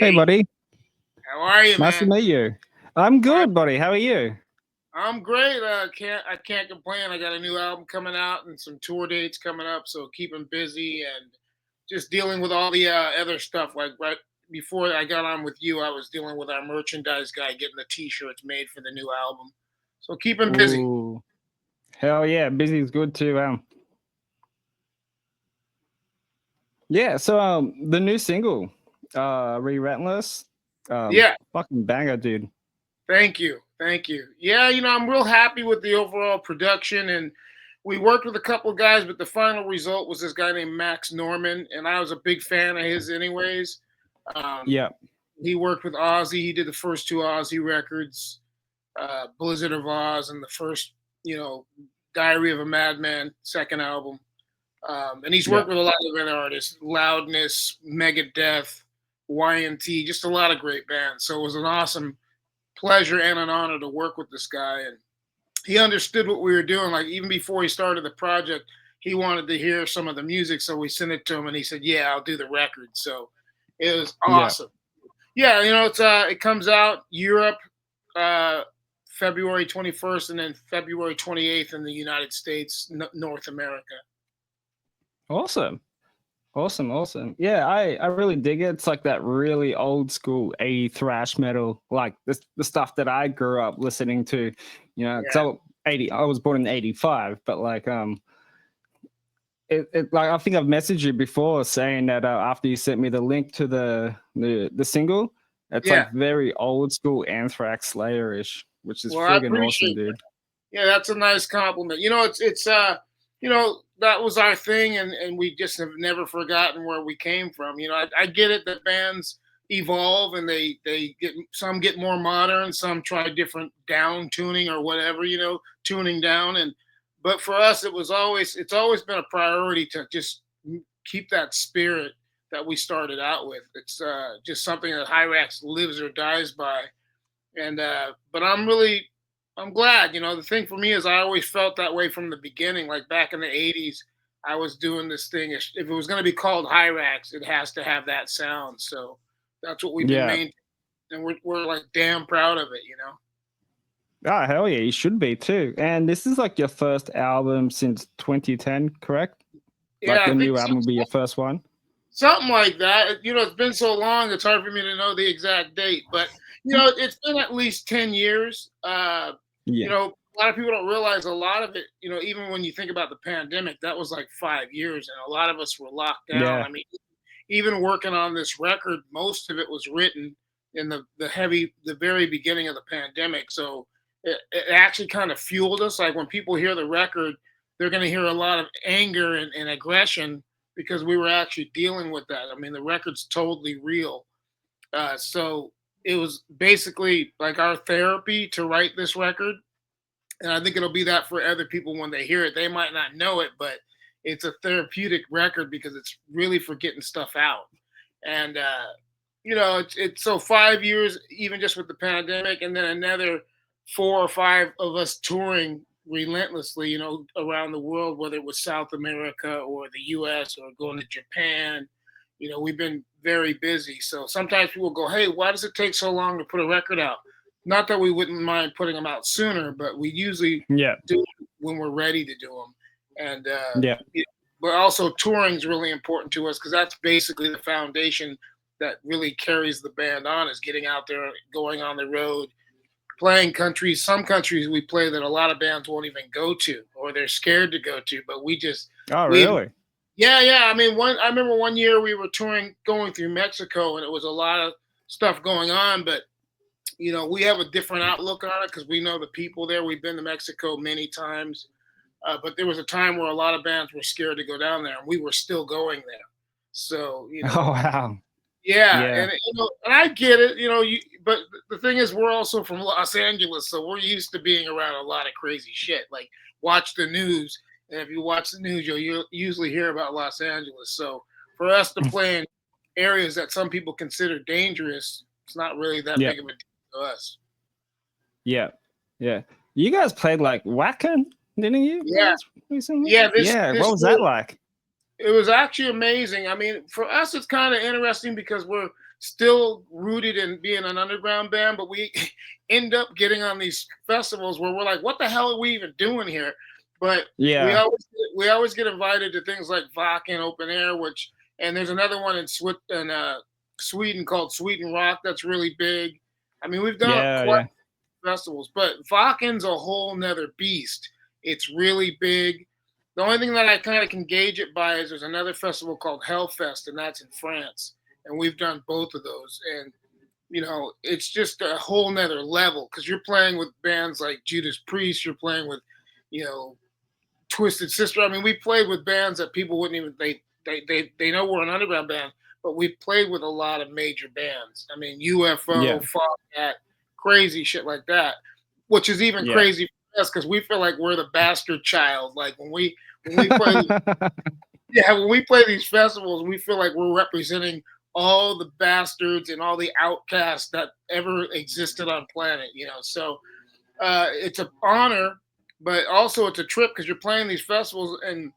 Hey, Hey, buddy. how are you, Nice to man? meet you. I'm I, good, buddy. How are you? I'm great. I can't complain. I got a new album coming out and some tour dates coming up, so keeping busy and just dealing with all the other stuff. Like right before I got on with you, I was dealing with our merchandise guy getting the T-shirts made for the new album. So keeping busy. Ooh, hell yeah. Busy is good too. Yeah. So, the new single, Relentless, Yeah, fucking banger, dude. thank you. Yeah, I'm real happy with the overall production, and we worked with a couple of guys, but the final result was this guy named Max Norman, and I was a big fan of his, anyways. Um, Yeah. he worked with Ozzy. He did the first two Ozzy records, Blizzard of Oz, and the first, you know, Diary of a Madman second album. And he's Yeah. worked with a lot of other artists, Loudness, Megadeth, YNT, just a lot of great bands. So it was an awesome pleasure and an honor to work with this guy. And he understood what we were doing. Like even before he started the project, he wanted to hear some of the music. So we sent it to him and he said, "Yeah, I'll do the record." So it was Yeah. awesome. Yeah, it comes out Europe uh February 21st and then February 28th in the United States, North America. Awesome. Awesome. Awesome. Yeah. I really dig it. It's like that really old school 80 thrash metal, like the stuff that I grew up listening to, Yeah. so 80, I was born in 85, but like, like I think I've messaged you before saying that after you sent me the link to the single, it's Yeah. like very old school Anthrax Slayer-ish, which is Well, I friggin' awesome, appreciate dude. Yeah, that's a nice compliment. That was our thing, and we just have never forgotten where we came from. I get it that bands evolve and they get some get more modern, some try different down tuning or whatever, tuning down. And but for us, it's always been a priority to just keep that spirit that we started out with. It's just something that Hyrax lives or dies by. And but I'm glad. The thing for me is I always felt that way from the beginning. Like back in the '80s, I was doing this thing. If it was going to be called Hyrax, it has to have that sound. So that's what we've been Yeah. maintaining, and we're like damn proud of it. Ah, hell yeah, you should be too. And this is like your first album since 2010, correct? Yeah, Like I your think new album will be your first one. something like that. It's been so long; it's hard for me to know the exact date. But it's been at least 10 years. Yeah. A lot of people don't realize a lot of it. Even when you think about the pandemic, that was like 5 years, and a lot of us were locked down. Yeah. I mean, even working on this record, most of it was written in the very beginning of the pandemic. So it actually kind of fueled us. Like when people hear the record, they're going to hear a lot of anger and aggression because we were actually dealing with that. I mean, the record's totally real. So it was basically like our therapy to write this record. And I think it'll be that for other people when they hear it. They might not know it, but it's a therapeutic record because it's really for getting stuff out. And it's so 5 years, even just with the pandemic, and then another 4 or 5 of us touring relentlessly, around the world, whether it was South America or the US or going to Japan. We've been very busy. So sometimes people go, "Hey, why does it take so long to put a record out?" Not that we wouldn't mind putting them out sooner, but we usually Yeah. do it when we're ready to do them. And Yeah. but also touring is really important to us because that's basically the foundation that really carries the band on is getting out there, going on the road, playing countries. Some countries we play that a lot of bands won't even go to or they're scared to go to, but Oh, we really? yeah. I mean, I remember one year we were touring, going through Mexico, and it was a lot of stuff going on. But we have a different outlook on it because we know the people there. We've been to Mexico many times, but there was a time where a lot of bands were scared to go down there, and we were still going there. So Oh, wow. yeah, Yeah. and I get it. But the thing is, we're also from Los Angeles, so we're used to being around a lot of crazy shit. Like watch the news, and if you watch the news, you'll usually hear about Los Angeles. So for us to play in areas that some people consider dangerous, it's not really that Yeah. big of a deal to us. Yeah. Yeah. You guys played like Wacken, didn't you Yeah, guys recently? yeah. This Yeah. What this was tour, that like? it was actually amazing. I mean, for us, it's kind of interesting because we're still rooted in being an underground band, but we end up getting on these festivals where we're like, what the hell are we even doing here? But Yeah. we always get invited to things like Wacken Open Air, and there's another one in Sweden called Sweden Rock that's really big. I mean, we've done quite festivals, but Wacken's a whole nother beast. It's really big. The only thing that I kind of can gauge it by is there's another festival called Hellfest, and that's in France. And we've done both of those. And, you know, it's just a whole nother level because you're playing with bands like Judas Priest. You're playing with, you know, Twisted Sister. I mean, we played with bands that people wouldn't even, they know we're an underground band, but we played with a lot of major bands. I mean, UFO, Foret, crazy shit like that, which is even crazy for us because we feel like we're the bastard child. Like when we play, when we play these festivals, we feel like we're representing all the bastards and all the outcasts that ever existed on planet, you know. So it's an honor, but also it's a trip because you're playing these festivals and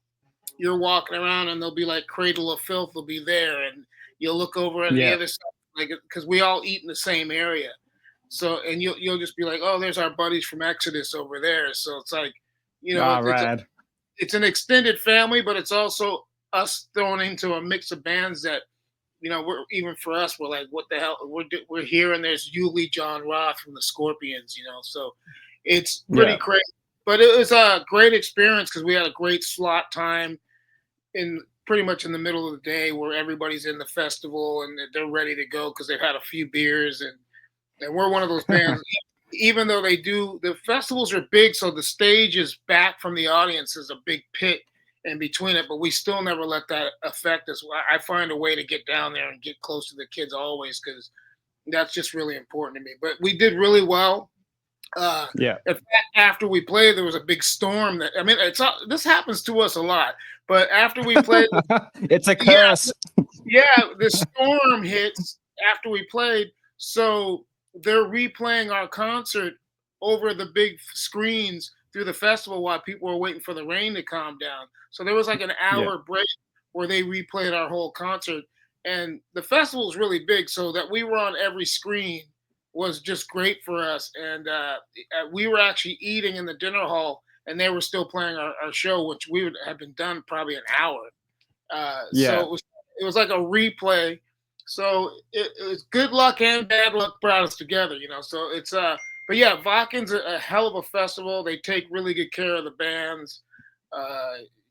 you're walking around and they'll be like Cradle of Filth will be there, and you'll look over at the other side, like because we all eat in the same area. So and you'll just be like, oh, there's our buddies from Exodus over there. So it's like, you know, it's an extended family, but it's also us thrown into a mix of bands that, you know, even for us, we're like, what the hell? We're here, and there's Yuli John Roth from the Scorpions, you know. So it's pretty crazy, but it was a great experience because we had a great slot time pretty much in the middle of the day where everybody's in the festival and they're ready to go because they've had a few beers, and we're one of those bands. Even though the festivals are big, so the stage is back from the audience, is a big pit in between it, but we still never let that affect us. I find a way to get down there and get close to the kids always because that's just really important to me. But we did really well. In fact, after we played, there was a big storm. This happens to us a lot. But after we played, it's a curse. The storm hits after we played, so they're replaying our concert over the big screens through the festival while people were waiting for the rain to calm down. So there was like an hour break where they replayed our whole concert. And the festival is really big, so that we were on every screen was just great for us. And we were actually eating in the dinner hall, and they were still playing our show, which we would have been done probably an hour. So it was like a replay. So it was good luck and bad luck brought us together, you know. So it's but yeah, Wacken's a hell of a festival. They take really good care of the bands.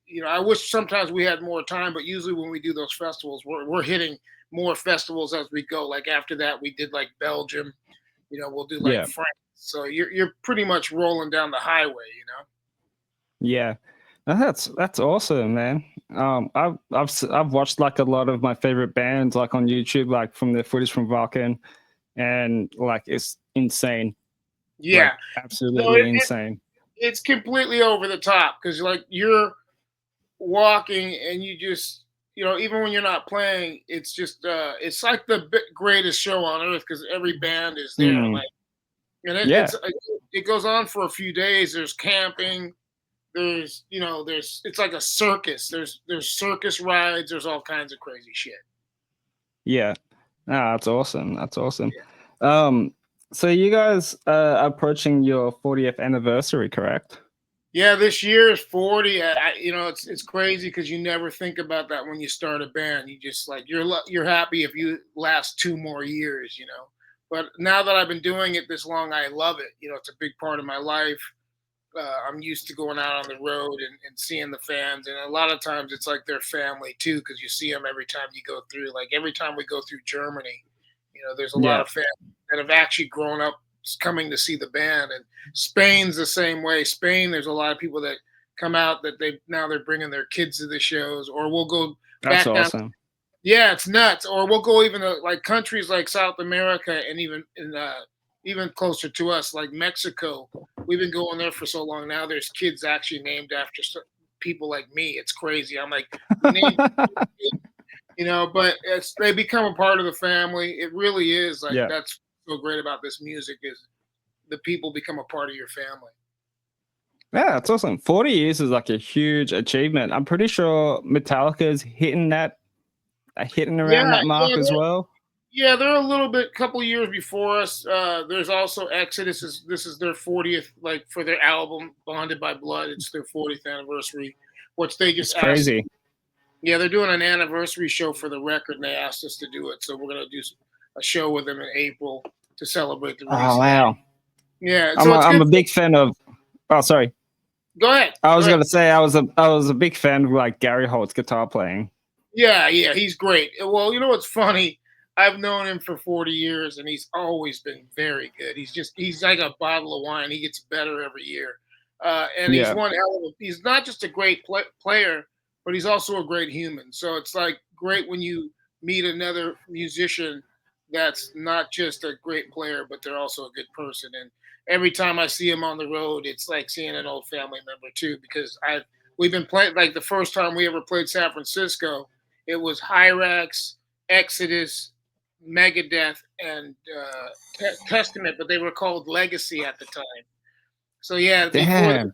You know, I wish sometimes we had more time, but usually when we do those festivals, we're hitting more festivals as we go. Like after that, we did like Belgium. You know, we'll do like France. So you're pretty much rolling down the highway, you know. Yeah, that's awesome, man. I've watched like a lot of my favorite bands like on YouTube, like from the footage from Wacken, and like it's insane. Yeah, like, absolutely insane. It's completely over the top because like you're walking and you just, you know, even when you're not playing, it's just it's like the greatest show on earth because every band is there. Like, and it goes on for a few days. There's camping. There's, you know, it's like a circus. There's circus rides. There's all kinds of crazy shit. Yeah, that's awesome. That's awesome. Yeah. So you guys are approaching your 40th anniversary, correct? Yeah, this year is 40. You know, it's crazy because you never think about that when you start a band. You just like you're happy if you last 2 more years, you know. But now that I've been doing it this long, I love it. You know, it's a big part of my life. I'm used to going out on the road and seeing the fans, and a lot of times it's like their family too, because you see them every time you go through. Like every time we go through Germany, you know, there's a lot of fans that have actually grown up coming to see the band. And Spain's the same way. Spain, there's a lot of people that come out that they're bringing their kids to the shows, or we'll go back down. That's awesome. Yeah, it's nuts. Or we'll go even to like countries like South America and even closer to us, like Mexico. We've been going there for so long now. There's kids actually named after people like me. It's crazy. I'm like, you know, but they become a part of the family. It really is like that's so great about this music is the people become a part of your family. Yeah, that's awesome. 40 years is like a huge achievement. I'm pretty sure Metallica is hitting around that mark as well. Yeah, they're a little bit, couple years before us. There's also Exodus. This is their 40th, like for their album Bonded by Blood. It's their 40th anniversary, which they It's just asked. crazy. Yeah, they're doing an anniversary show for the record, and they asked us to do it. So we're gonna do a show with them in April to celebrate the release. Oh wow. Yeah, I'm so a, it's I'm good. a big fan of. Oh, sorry. Go ahead. I was Go ahead. gonna say I was a big fan of like Gary Holt's guitar playing. Yeah, he's great. Well, you know what's funny? I've known him for 40 years, and he's always been very good. He's like a bottle of wine. He gets better every year, and he's Yeah. one hell of a. He's not just a great player, but he's also a great human. So it's like great when you meet another musician that's not just a great player, but they're also a good person. And every time I see him on the road, it's like seeing an old family member too. Because we've been playing, like the first time we ever played San Francisco, it was Hirax, Exodus, Megadeth, and Testament, but they were called Legacy at the time. So yeah, Damn.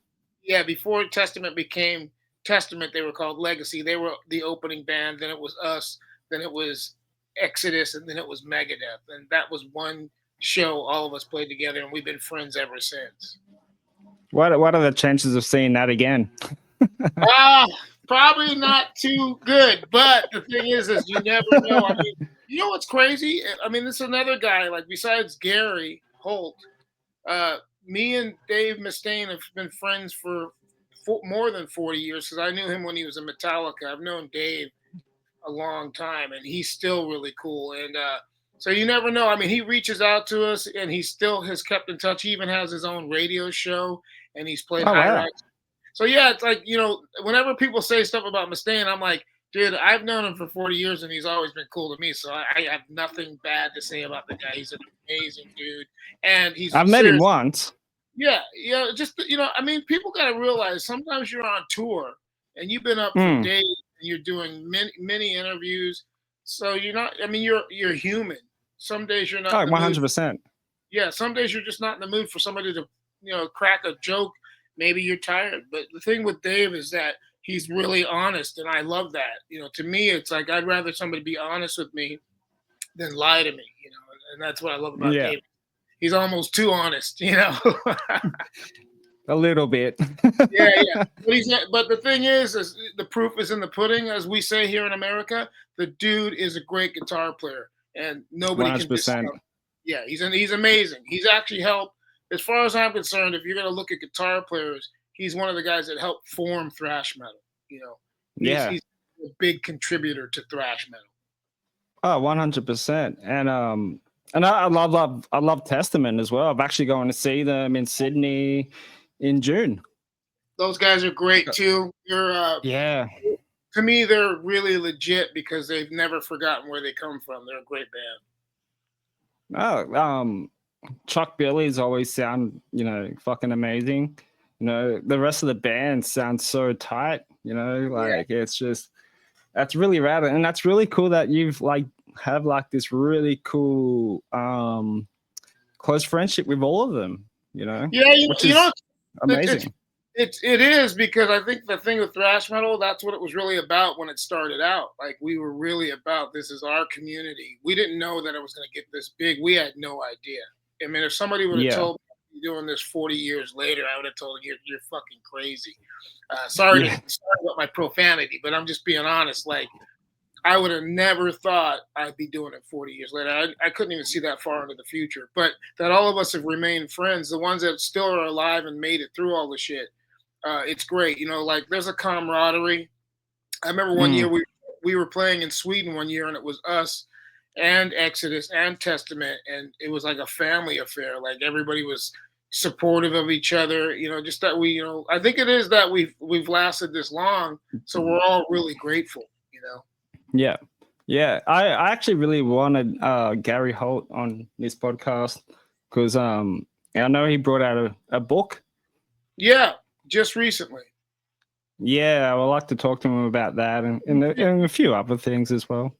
before Testament became Testament, they were called Legacy. They were the opening band. Then it was us. Then it was Exodus, and then it was Megadeth. And that was one show all of us played together, and we've been friends ever since. What are the chances of seeing that again? Probably not too good. But the thing is you never know. I mean, you know what's crazy? I mean, this is another guy, like besides Gary Holt, me and Dave Mustaine have been friends for more than 40 years because I knew him when he was in Metallica. I've known Dave a long time, and he's still really cool. And so you never know. I mean, he reaches out to us, and he still has kept in touch. He even has his own radio show, and he's played wow. So yeah, it's like, whenever people say stuff about Mustaine, I'm like, dude, I've known him for 40 years, and he's always been cool to me. So I have nothing bad to say about the guy. He's an amazing dude, and I've met him once. Yeah, just I mean, people got to realize sometimes you're on tour, and you've been up for days, and you're doing many interviews. So you're not. I mean, you're human. Some days you're not. 100%. Yeah, some days you're just not in the mood for somebody to, crack a joke. Maybe you're tired. But the thing with Dave is that he's really honest, and I love that. To me, it's like I'd rather somebody be honest with me than lie to me. And that's what I love about Dave. He's almost too honest. A little bit. yeah. But the thing is the proof is in the pudding, as we say here in America. The dude is a great guitar player, and nobody 100%. Can discount. Yeah, he's amazing. He's actually helped, as far as I'm concerned. If you're going to look at guitar players, he's one of the guys that helped form thrash metal. He's a big contributor to thrash metal. Oh, 100%. And I love Testament as well. I'm actually going to see them in Sydney in June. Those guys are great too. Yeah. To me, they're really legit because they've never forgotten where they come from. They're a great band. Oh, Chuck Billy's always sound, fucking amazing. The rest of the band sounds so tight. It's just, that's really rad, and that's really cool that you've have this really cool close friendship with all of them. Yeah, which is amazing. It is, because I think the thing with thrash metal, that's what it was really about when it started out. Like, we were really about, this is our community. We didn't know that it was going to get this big. We had no idea. I mean, if somebody would have told me doing this 40 years later, I would have told you, you're fucking crazy. Sorry about my profanity, but I'm just being honest. Like, I would have never thought I'd be doing it 40 years later. I couldn't even see that far into the future. But that all of us have remained friends, the ones that still are alive and made it through all the shit. It's great. There's a camaraderie. I remember one year we were playing in Sweden one year, and it was us and Exodus and Testament, and it was like a family affair. Like, everybody was supportive of each other. Just that we, I think it is that we've lasted this long, so we're all really grateful. Yeah. I actually really wanted Gary Holt on this podcast because I know he brought out a book. Yeah, just recently. Yeah, I would like to talk to him about that and a few other things as well.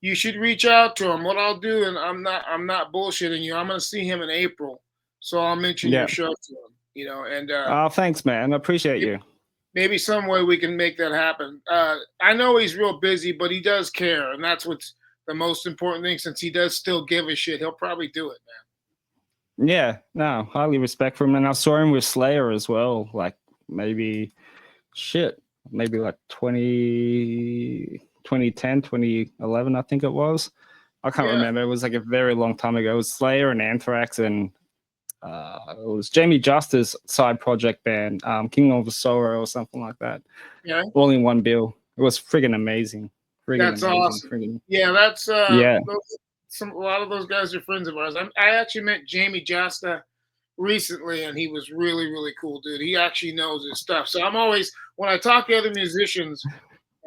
You should reach out to him. What I'll do, and I'm not bullshitting you, I'm going to see him in April, so I'll mention your show to him. And thanks, man. I appreciate you. Maybe some way we can make that happen. I know he's real busy, but he does care, and that's what's the most important thing. Since he does still give a shit, he'll probably do it, man. Yeah, no, highly respect for him. And I saw him with Slayer as well, like maybe like 2010, 2011, I think it was. I can't remember. It was like a very long time ago. It was Slayer and Anthrax, and it was Jamey Jasta's side project band, King of Sorrow or something like that. Yeah. All in one bill. It was friggin' amazing. That's awesome. Yeah, that's yeah. A lot of those guys are friends of ours. I actually met Jamey Jasta recently, and he was really, really cool, dude. He actually knows his stuff. So I'm always, when I talk to other musicians,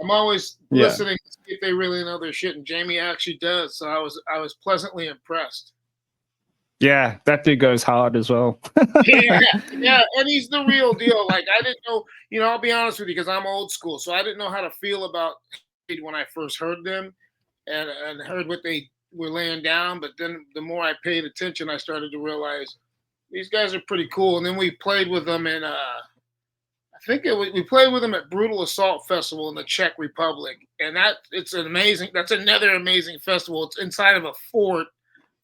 I'm always listening to see if they really know their shit, and Jamey actually does. So I was pleasantly impressed. Yeah, that dude goes hard as well. yeah, and he's the real deal. Like, I didn't know, I'll be honest with you, because I'm old school, so I didn't know how to feel about when I first heard them and heard what they were laying down. But then the more I paid attention, I started to realize these guys are pretty cool. And then we played with them in we played with them at Brutal Assault Festival in the Czech Republic, and that's another amazing festival. It's inside of a fort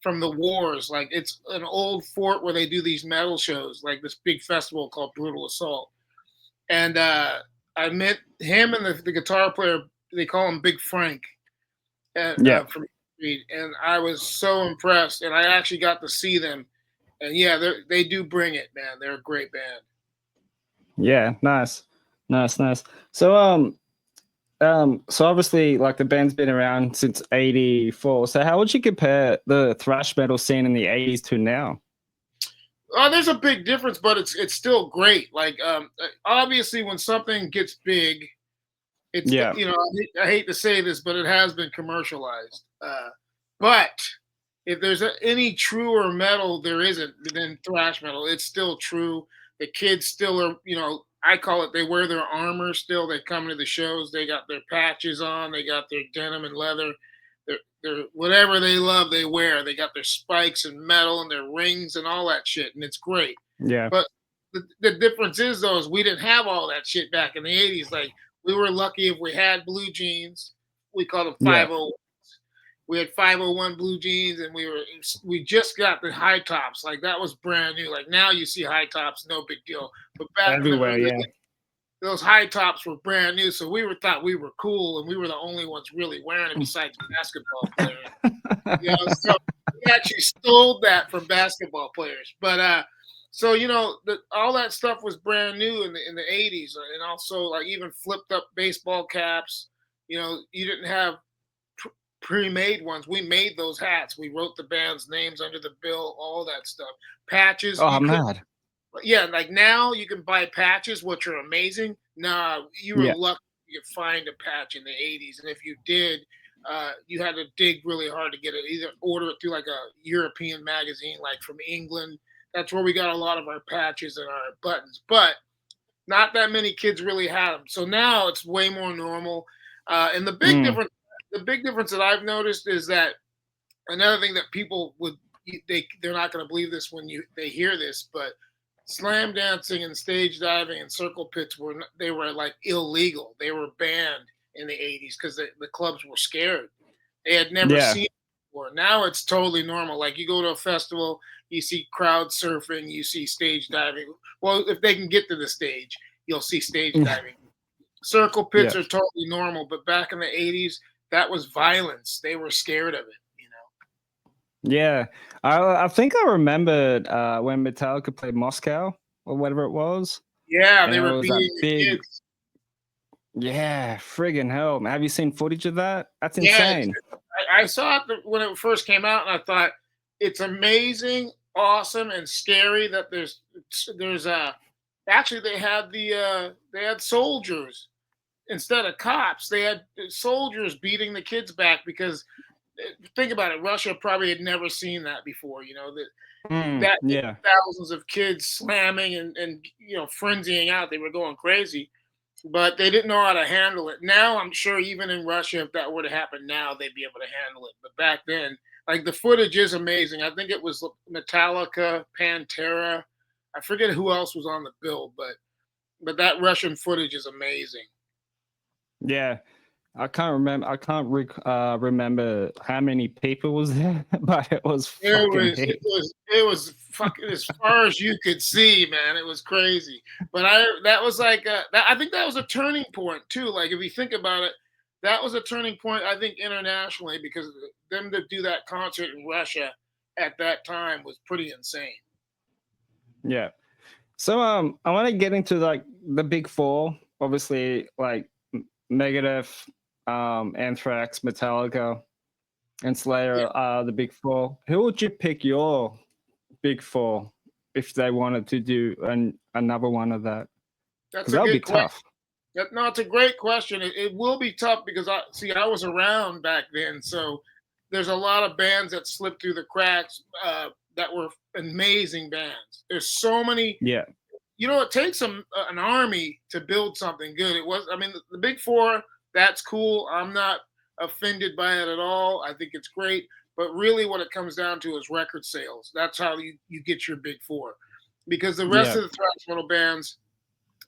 from the wars. Like, it's an old fort where they do these metal shows, like this big festival called Brutal Assault. And I met him and the guitar player. They call him Big Frank. From Street, and I was so impressed. And I actually got to see them. And yeah, they do bring it, man. They're a great band. Yeah, nice. So so obviously, like, the band's been around since '84. So how would you compare the thrash metal scene in the '80s to now? There's a big difference, but it's still great. Like, obviously, when something gets big, it's I hate to say this, but it has been commercialized. But if there's any truer metal there isn't than thrash metal, it's still true. The kids still are, I call it, they wear their armor still. They come to the shows, they got their patches on, they got their denim and leather. They're whatever they love, they wear. They got their spikes and metal and their rings and all that shit, and it's great. Yeah. But the difference is, though, is we didn't have all that shit back in the 80s. Like, we were lucky if we had blue jeans. We called them 501s. We had 501 blue jeans, and we just got the high tops. Like, that was brand new. Like, now you see high tops, no big deal. But back everywhere, those high tops were brand new, so we thought we were cool, and we were the only ones really wearing it besides basketball players. So we actually stole that from basketball players. But so all that stuff was brand new in the 80s, and also, like, even flipped up baseball caps. You didn't have pre-made ones. We made those hats. We wrote the band's names under the bill, all that stuff. Patches. Oh, I'm mad. Yeah, like, now you can buy patches, which are amazing. Nah, you were lucky you could find a patch in the 80s. And if you did, you had to dig really hard to get it. Either order it through like a European magazine, like from England. That's where we got a lot of our patches and our buttons. But not that many kids really had them. So now it's way more normal. And the big difference that I've noticed is that another thing that people they're not going to believe this when they hear this, but slam dancing and stage diving and circle pits were like illegal. They were banned in the 80s because the clubs were scared. They had never seen it before. Now it's totally normal. Like, you go to a festival, you see crowd surfing, you see stage diving. Well, if they can get to the stage, you'll see stage diving. Circle pits are totally normal, but back in the 80s, that was violence. They were scared of it. Yeah, I think I remembered when Metallica played Moscow or whatever it was. Yeah, they were beating the kids. Yeah, friggin' hell. Have you seen footage of that? That's insane. I saw it when it first came out, and I thought, it's amazing, awesome, and scary that there's actually they had soldiers instead of cops. They had soldiers beating the kids back because, think about it, Russia probably had never seen that before. Thousands of kids slamming and frenzying out. They were going crazy, but they didn't know how to handle it. Now I'm sure even in Russia, if that were to happen now, they'd be able to handle it. But back then, like, the footage is amazing. I think it was Metallica, Pantera. I forget who else was on the bill, but that Russian footage is amazing. Yeah. I can't remember. I can't remember how many people was there, but it was fucking heaps. It was fucking as far as you could see, man. It was crazy. But that was like I think that was a turning point too. Like if you think about it, that was a turning point. I think internationally because them to do that concert in Russia at that time was pretty insane. Yeah. So I want to get into like the big four. Obviously, like Megadeth, Anthrax, Metallica, and Slayer Yeah. are the big four. Who would you pick your big four if they wanted to do another one of that? That's Because a that would be good question. tough. No, it's a great question. It will be tough because I was around back then, so there's a lot of bands that slipped through the cracks that were amazing bands. There's so many. Yeah. You know, it takes an army to build something good. It was, I mean, the big four. That's cool. I'm not offended by it at all. I think it's great. But really, what it comes down to is record sales. That's how you get your big four, because the rest Yeah. of the thrash metal bands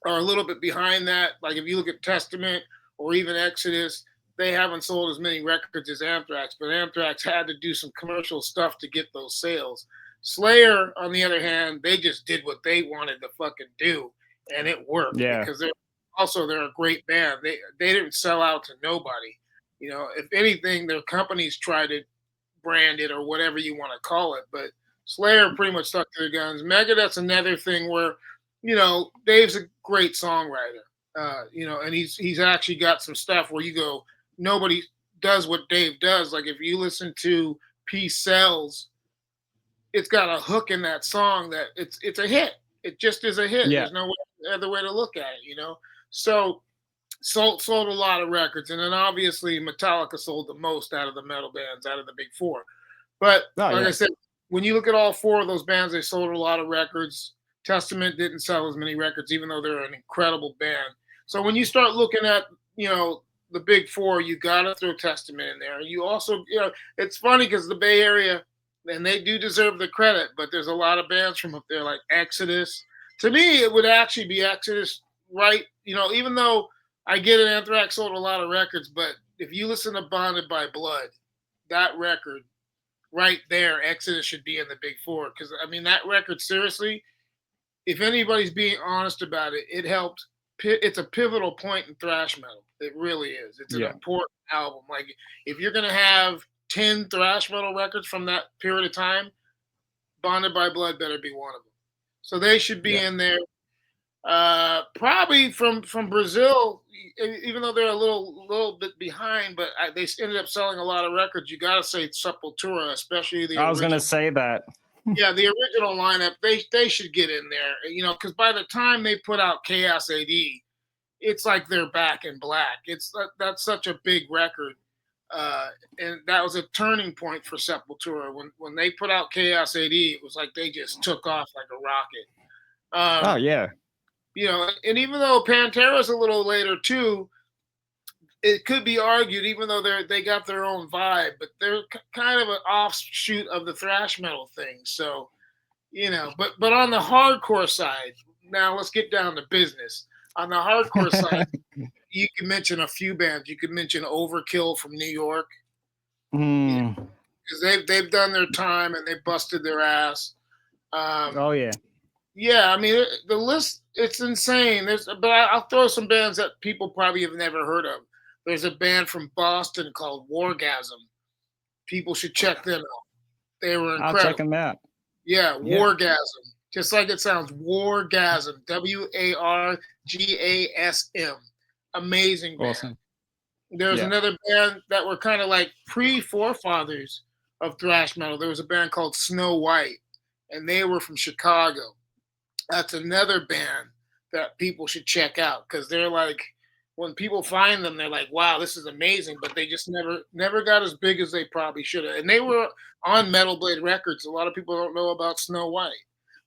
are a little bit behind that. Like if you look at Testament or even Exodus, they haven't sold as many records as Anthrax, but Anthrax had to do some commercial stuff to get those sales. Slayer, on the other hand, they just did what they wanted to fucking do, and it worked because they're a great band. They didn't sell out to nobody. You know, if anything, their companies tried to brand it or whatever you want to call it, but Slayer pretty much stuck to their guns. Megadeth's another thing where, you know, Dave's a great songwriter. You know, and he's actually got some stuff where you go, nobody does what Dave does. Like if you listen to Peace Sells, it's got a hook in that song that it's a hit. It just is a hit. Yeah. There's no other way to look at it, you know. So sold a lot of records, and then obviously Metallica sold the most out of the metal bands, out of the big four. But I said, when you look at all four of those bands, they sold a lot of records. Testament didn't sell as many records, even though they're an incredible band. So when you start looking at, you know, the big four, you got to throw Testament in there. You also, you know, it's funny because the Bay Area, and they do deserve the credit, but there's a lot of bands from up there like Exodus. To me, it would actually be Exodus, right? You know, even though I get it, Anthrax sold a lot of records, but if you listen to Bonded by Blood, that record right there, Exodus should be in the big four. Because, I mean, that record, seriously, if anybody's being honest about it, it helped. It's a pivotal point in thrash metal. It really is. It's an important album. Like, if you're going to have 10 thrash metal records from that period of time, Bonded by Blood better be one of them. So they should be in there. Probably from Brazil, even though they're a little bit behind, but they ended up selling a lot of records. You got to say Sepultura, especially the. I was going to say that. Yeah, the original lineup, they should get in there, you know, because by the time they put out Chaos AD, it's like they're back in black. That's such a big record, and that was a turning point for Sepultura. When they put out Chaos AD, it was like they just took off like a rocket. You know, and even though Pantera's a little later too, it could be argued, even though they got their own vibe, but they're kind of an offshoot of the thrash metal thing. So, you know, but on the hardcore side, now let's get down to business. On the hardcore side, you can mention a few bands. You could mention Overkill from New York, because they've done their time and they busted their ass. Yeah, I mean the list, it's insane. But I'll throw some bands that people probably have never heard of. There's a band from Boston called Wargasm. People should check them out. They were incredible. I'll check them out. Yeah, Wargasm. Just like it sounds, Wargasm. Wargasm. Amazing band. Awesome. There's another band that were kind of like pre-forefathers of thrash metal. There was a band called Snow White, and they were from Chicago. That's another band that people should check out, because they're like, when people find them, they're like, wow, this is amazing, but they just never got as big as they probably should have. And they were on Metal Blade Records. A lot of people don't know about Snow White.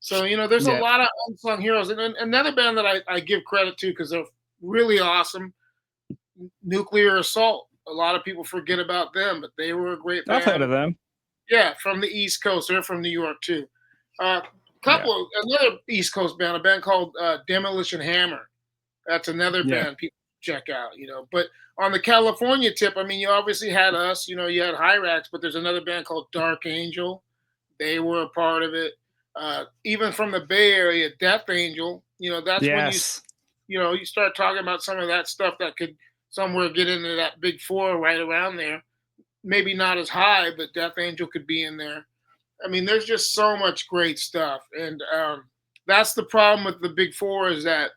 So, you know, there's a lot of unsung heroes. And another band that I give credit to, because they're really awesome, Nuclear Assault. A lot of people forget about them, but they were a great band. I've heard of them. Yeah, from the East Coast. They're from New York, too. Another East Coast band, a band called Demolition Hammer. That's another band people check out, But on the California tip, I mean, you obviously had us, you had Hirax, but there's another band called Dark Angel. They were a part of it. Even from the Bay Area, Death Angel, that's when Yes. you start talking about some of that stuff that could somewhere get into that big four right around there. Maybe not as high, but Death Angel could be in there. I mean, there's just so much great stuff, and that's the problem with the big four is that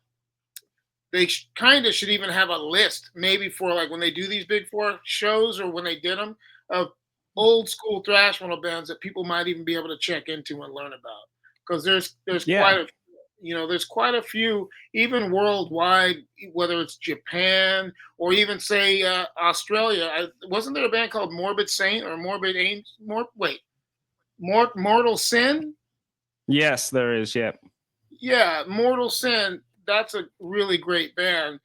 they kind of should even have a list, maybe for like when they do these big four shows or when they did them, of old school thrash metal bands that people might even be able to check into and learn about. Because there's Yeah. there's quite a few even worldwide, whether it's Japan or even say Australia. Wasn't there a band called Morbid Saint or Morbid Angel? Mortal Sin? Yes, there is. Yep. Yeah, Mortal Sin. That's a really great band,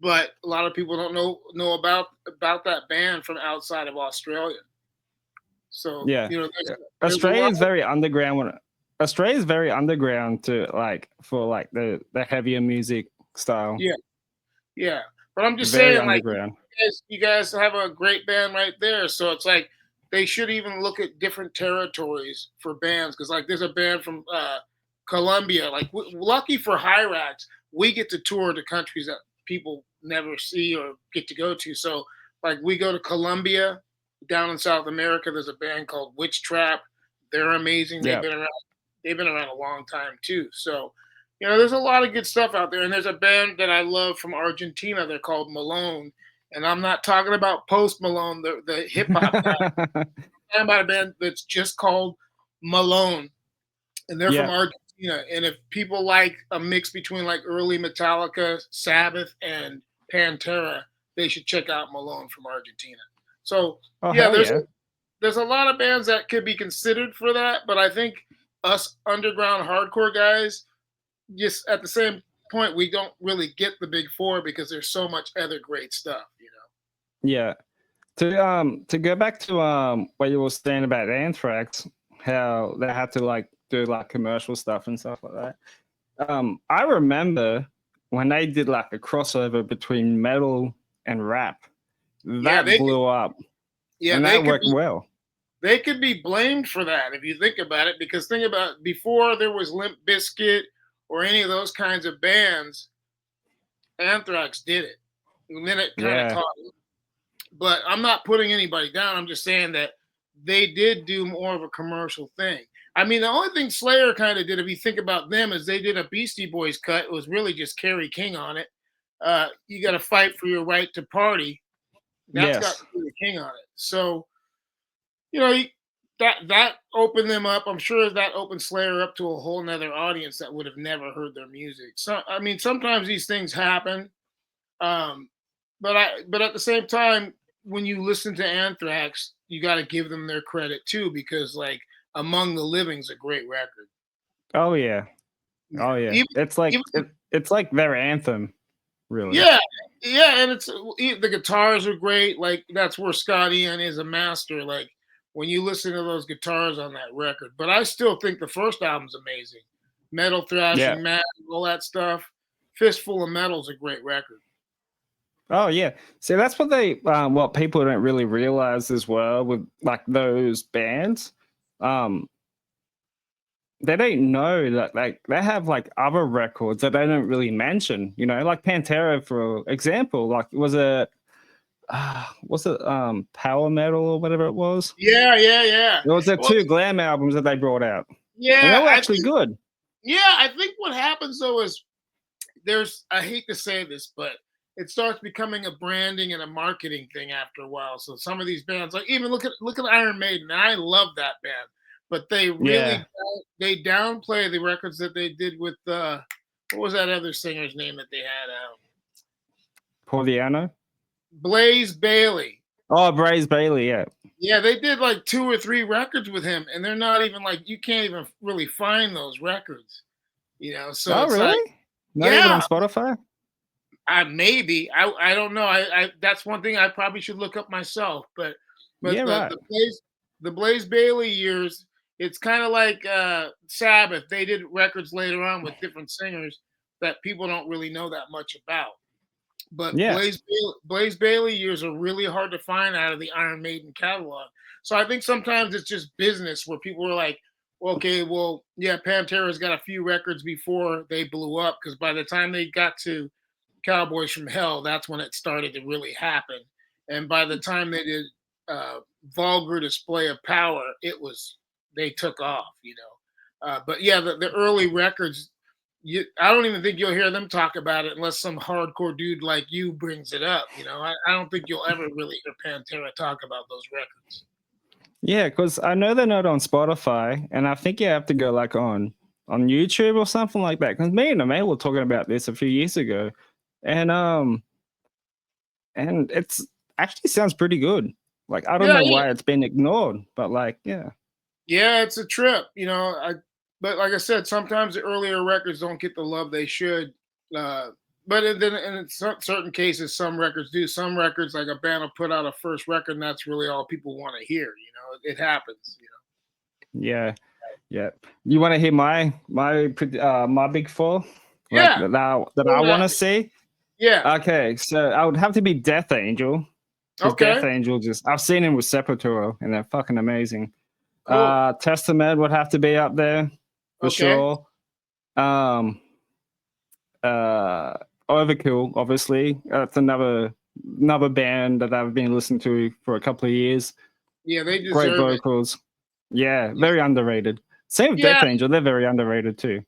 but a lot of people don't know about that band from outside of Yeah. So Yeah. there's a Australia lot. is very underground. Australia is very underground to like for like the heavier music style. Yeah, yeah. But I'm just Very saying, like underground. you guys have a great band right there. So it's like they should even look at different territories for bands because like there's a band from Colombia. Like lucky for Hirax, we get to tour to countries that people never see or get to go to. So like we go to Colombia, down in South America. There's a band called Witch Trap. They're amazing. Yeah. They've been around a long time too. So there's a lot of good stuff out there. And there's a band that I love from Argentina. They're called Malone. And I'm not talking about Post Malone, the hip hop guy. I'm talking about a band that's just called Malone. And they're from Yeah. Argentina. And if people like a mix between like early Metallica, Sabbath, and Pantera, they should check out Malone from Argentina. So Oh yeah, hell yeah. there's a lot of bands that could be considered for that, but I think us underground hardcore guys, just at the same point, we don't really get the big four because there's so much other great stuff. Yeah. To go back to what you were saying about Anthrax, how they had to like do like commercial stuff and stuff like that. I remember when they did like a crossover between metal and rap. Yeah, That blew up. Yeah, and that worked well. They could be blamed for that if you think about it, because think about before there was Limp Bizkit or any of those kinds of bands, Anthrax did it. And then it kind of caught. But I'm not putting anybody down. I'm just saying that they did do more of a commercial thing. I mean, the only thing Slayer kind of did, if you think about them, is they did a Beastie Boys cut. It was really just Kerry King on it. You got to fight for your right to party. That's got Kerry King on it. So, that opened them up. I'm sure that opened Slayer up to a whole nother audience that would have never heard their music. So, I mean, sometimes these things happen. But at the same time, when you listen to Anthrax, you got to give them their credit too, because like Among the Living's a great record. Oh yeah. It's like it's like their anthem, really. Yeah, and it's the guitars are great. Like that's where Scott Ian is a master. Like when you listen to those guitars on that record. But I still think the first album's amazing. Metal Thrashing, Mad, all that stuff. Fistful of Metal's a great record. Oh yeah, see that's what people don't really realize as well with like those bands. They don't know that like they have like other records that they don't really mention. Like Pantera, for example. Like was it Power Metal or whatever it was? Yeah. There was the two glam albums that they brought out. Yeah, and they were actually good. Yeah, I think what happens though is I hate to say this, but it starts becoming a branding and a marketing thing after a while. So some of these bands, like even look at Iron Maiden. I love that band, but they really they downplay the records that they did with what was that other singer's name that they had? Pordiano? Blaze Bayley. Oh, Blaze Bayley, yeah. Yeah, they did like 2 or 3 records with him, and they're not even like you can't even really find those records. So oh really? Like, not even on Spotify? Maybe I don't know. I that's one thing I probably should look up myself. But yeah, right. the Blaze Bayley years, it's kind of like Sabbath. They did records later on with different singers that people don't really know that much about. But Yeah. Blaze Bayley years are really hard to find out of the Iron Maiden catalog. So I think sometimes it's just business where people are like, okay, well, yeah, Pantera's got a few records before they blew up because by the time they got to Cowboys from Hell, that's when it started to really happen. And by the time they did Vulgar Display of Power, they took off, you know. But yeah, the early records, I don't even think you'll hear them talk about it unless some hardcore dude like you brings it up. You know, I don't think you'll ever really hear Pantera talk about those records. Yeah, because I know they're not on Spotify, and I think you have to go like on YouTube or something like that. Because me and the mate were talking about this a few years ago, and it's actually sounds pretty good. Like I don't know why it's been ignored, but like yeah, it's a trip, you know. But like I said, sometimes the earlier records don't get the love they should. But in certain cases, some records do. Some records, like a band will put out a first record, and that's really all people want to hear. You know, it happens. You know. Yeah, yeah. You want to hear my big four? Like, Yeah. that I want to see. Yeah. Okay, so I would have to be Death Angel. Okay. Death Angel I've seen him with Sepultura, and they're fucking amazing. Cool. Testament would have to be up there for sure. Overkill, obviously. That's another band that I've been listening to for a couple of years. Yeah, they deserve great vocals. Yeah, very underrated. Same with Death Angel, they're very underrated too.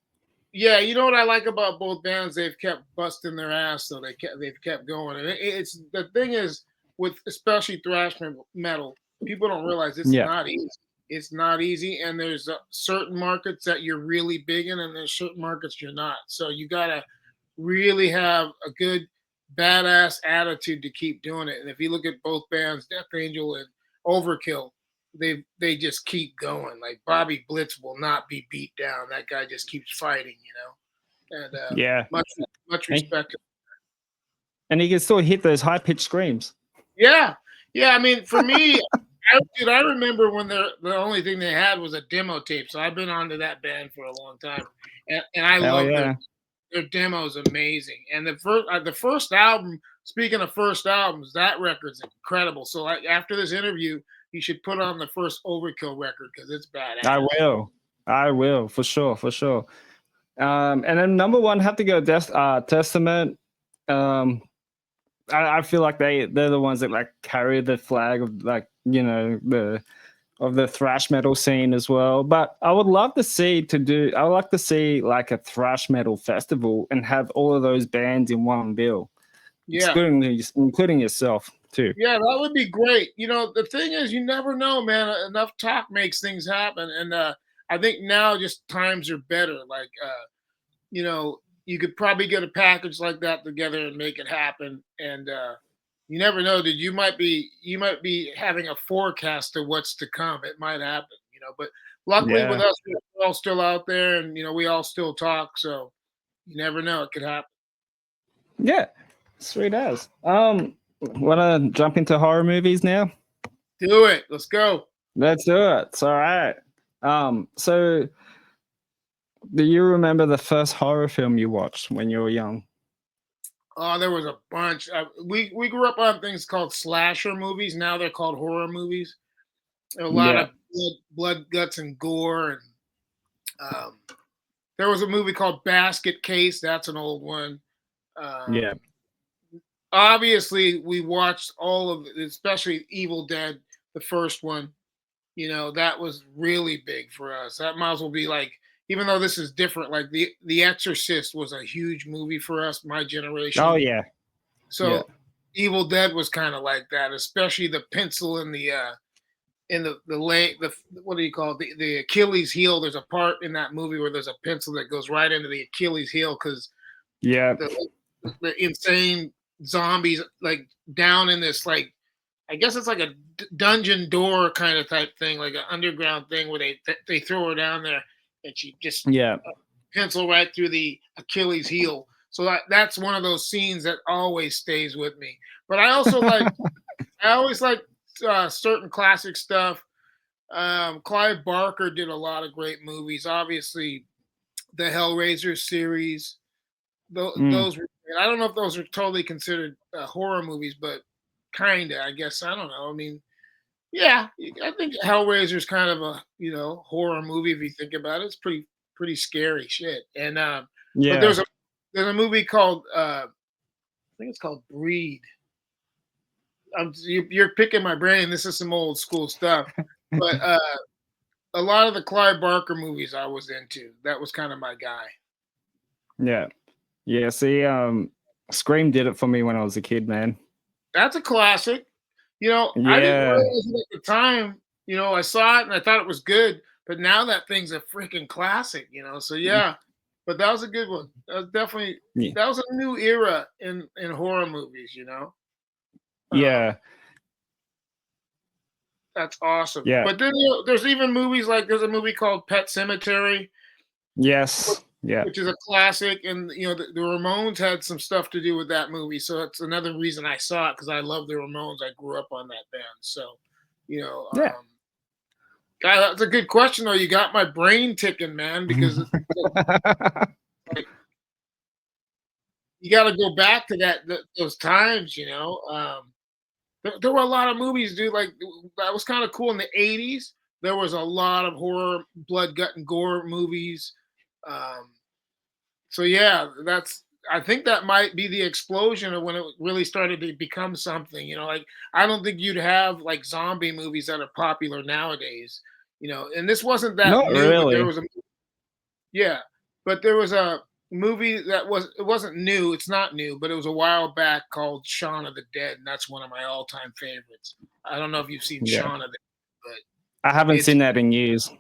Yeah, you know what I like about both bands? They've kept busting their ass, so they've kept going. And it's the thing is with especially thrash metal, people don't realize it's not easy. It's not easy, and there's certain markets that you're really big in, and there's certain markets you're not. So you gotta really have a good badass attitude to keep doing it. And if you look at both bands, Death Angel and Overkill, they just keep going. Like Bobby Blitz will not be beat down. That guy just keeps fighting, you know. And much respect. And he can still hit those high pitched screams. Yeah. I mean, for me, I remember when the only thing they had was a demo tape. So I've been onto that band for a long time, and I love their demo's amazing. And the first album. Speaking of first albums, that record's incredible. So like after this interview, you should put on the first Overkill record because it's badass. I will for sure. And then number one, have to go Testament. I feel like they're the ones that like carry the flag of like the thrash metal scene as well. But I would love to see like a thrash metal festival and have all of those bands in one bill. Yeah, including yourself too. Yeah, that would be great. You know, the thing is, you never know, man. Enough talk makes things happen, and I think now just times are better. Like, you know, you could probably get a package like that together and make it happen. And you never know, dude. You might be having a forecast of what's to come. It might happen, you know. But luckily, with us, we're all still out there, and you know, we all still talk. So you never know; it could happen. Yeah. Sweet as. Wanna jump into horror movies now? Do it. Let's go. Let's do it. It's all right. So do you remember the first horror film you watched when you were young? Oh, there was a bunch. We grew up on things called slasher movies. Now they're called horror movies. A lot of blood, guts, and gore. And there was a movie called Basket Case. That's an old one. Obviously, we watched all of it, especially Evil Dead, the first one. You know, that was really big for us. That might as well be like, even though this is different, like The Exorcist was a huge movie for us, my generation. Oh, yeah. So Evil Dead was kind of like that, especially the pencil in the leg, what do you call it? The Achilles heel. There's a part in that movie where there's a pencil that goes right into the Achilles heel because the insane zombies like down in this like I guess it's like a dungeon door kind of type thing, like an underground thing where they throw her down there and she just pencil right through the Achilles heel. So that's one of those scenes that always stays with me. But I also I always like certain classic stuff. Clive Barker did a lot of great movies. Obviously, the Hellraiser series. those were, I don't know if those are totally considered horror movies, but kinda, I guess. I don't know. I mean, yeah, I think Hellraiser's kind of a horror movie if you think about it. It's pretty scary shit. And but Yeah. there's a movie called I think it's called Breed. You're picking my brain. This is some old school stuff, but a lot of the Clive Barker movies I was into. That was kind of my guy. Yeah. Yeah. See, Scream did it for me when I was a kid, man. That's a classic. I didn't Yeah. realize it at the time. I saw it and I thought it was good, but now that thing's a freaking classic. So yeah, but that was a good one. That was definitely Yeah. that was a new era in horror movies. Yeah. That's awesome. Yeah. But then there's even movies like there's a movie called Pet Cemetery, Yes. Yeah. which is a classic, and the Ramones had some stuff to do with that movie, so that's another reason I saw it because I love the Ramones. I grew up on that band, so Yeah. God, that's a good question though. You got my brain ticking, man, because like, you got to go back to those times. There were a lot of movies, dude. Like that was kind of cool in the '80s. There was a lot of horror, blood, gut, and gore movies. So yeah, I think that might be the explosion of when it really started to become something. Like I don't think you'd have like zombie movies that are popular nowadays. And this wasn't that Not new, but there really. was but there was a movie it wasn't new. It's not new, but it was a while back called Shaun of the Dead, and that's one of my all-time favorites. I don't know if you've seen Yeah. Shaun of the Dead, I haven't It's- seen that in years.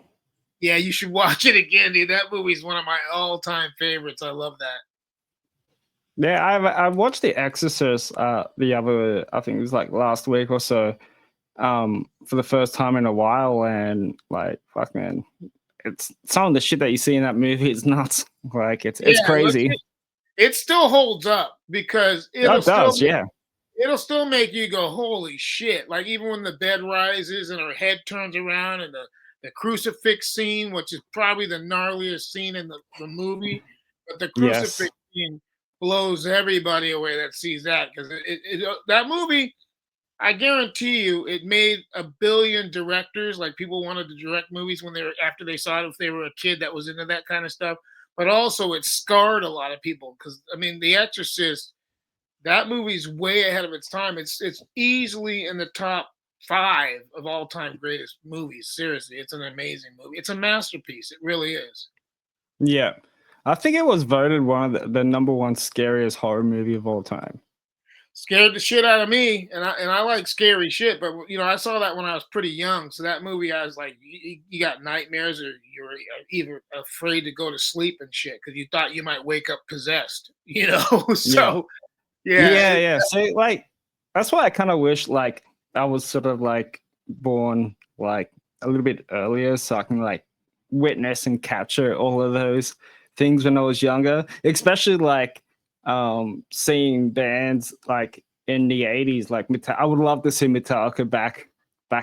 yeah, you should watch it again, dude. That movie's one of my all-time favorites. I love that. Yeah, I watched The Exorcist the other, I think it was like last week or so, for the first time in a while, and like fuck man, it's some of the shit that you see in that movie is nuts. Like it's Yeah, crazy. It still holds up because It does, yeah. it'll still make you go, holy shit. Like even when the bed rises and her head turns around and the crucifix scene, which is probably the gnarliest scene in the movie, but the crucifix Yes. scene blows everybody away that sees that because that movie, I guarantee you, it made a billion directors. Like people wanted to direct movies when after they saw it if they were a kid that was into that kind of stuff. But also it scarred a lot of people because I mean, The Exorcist, that movie's way ahead of its time. It's easily in the top 5 of all time greatest movies. Seriously, it's an amazing movie. It's a masterpiece. It really is. Yeah. I think it was voted one of the number one scariest horror movie of all time. Scared the shit out of me, and I like scary shit. But I saw that when I was pretty young. So that movie, I was like, you got nightmares, or you're even afraid to go to sleep and shit because you thought you might wake up possessed. So Yeah. So like that's why I kind of wish like I was sort of like born like a little bit earlier so I can like witness and capture all of those things when I was younger, especially like seeing bands like in the 80s like I would love to see Metallica back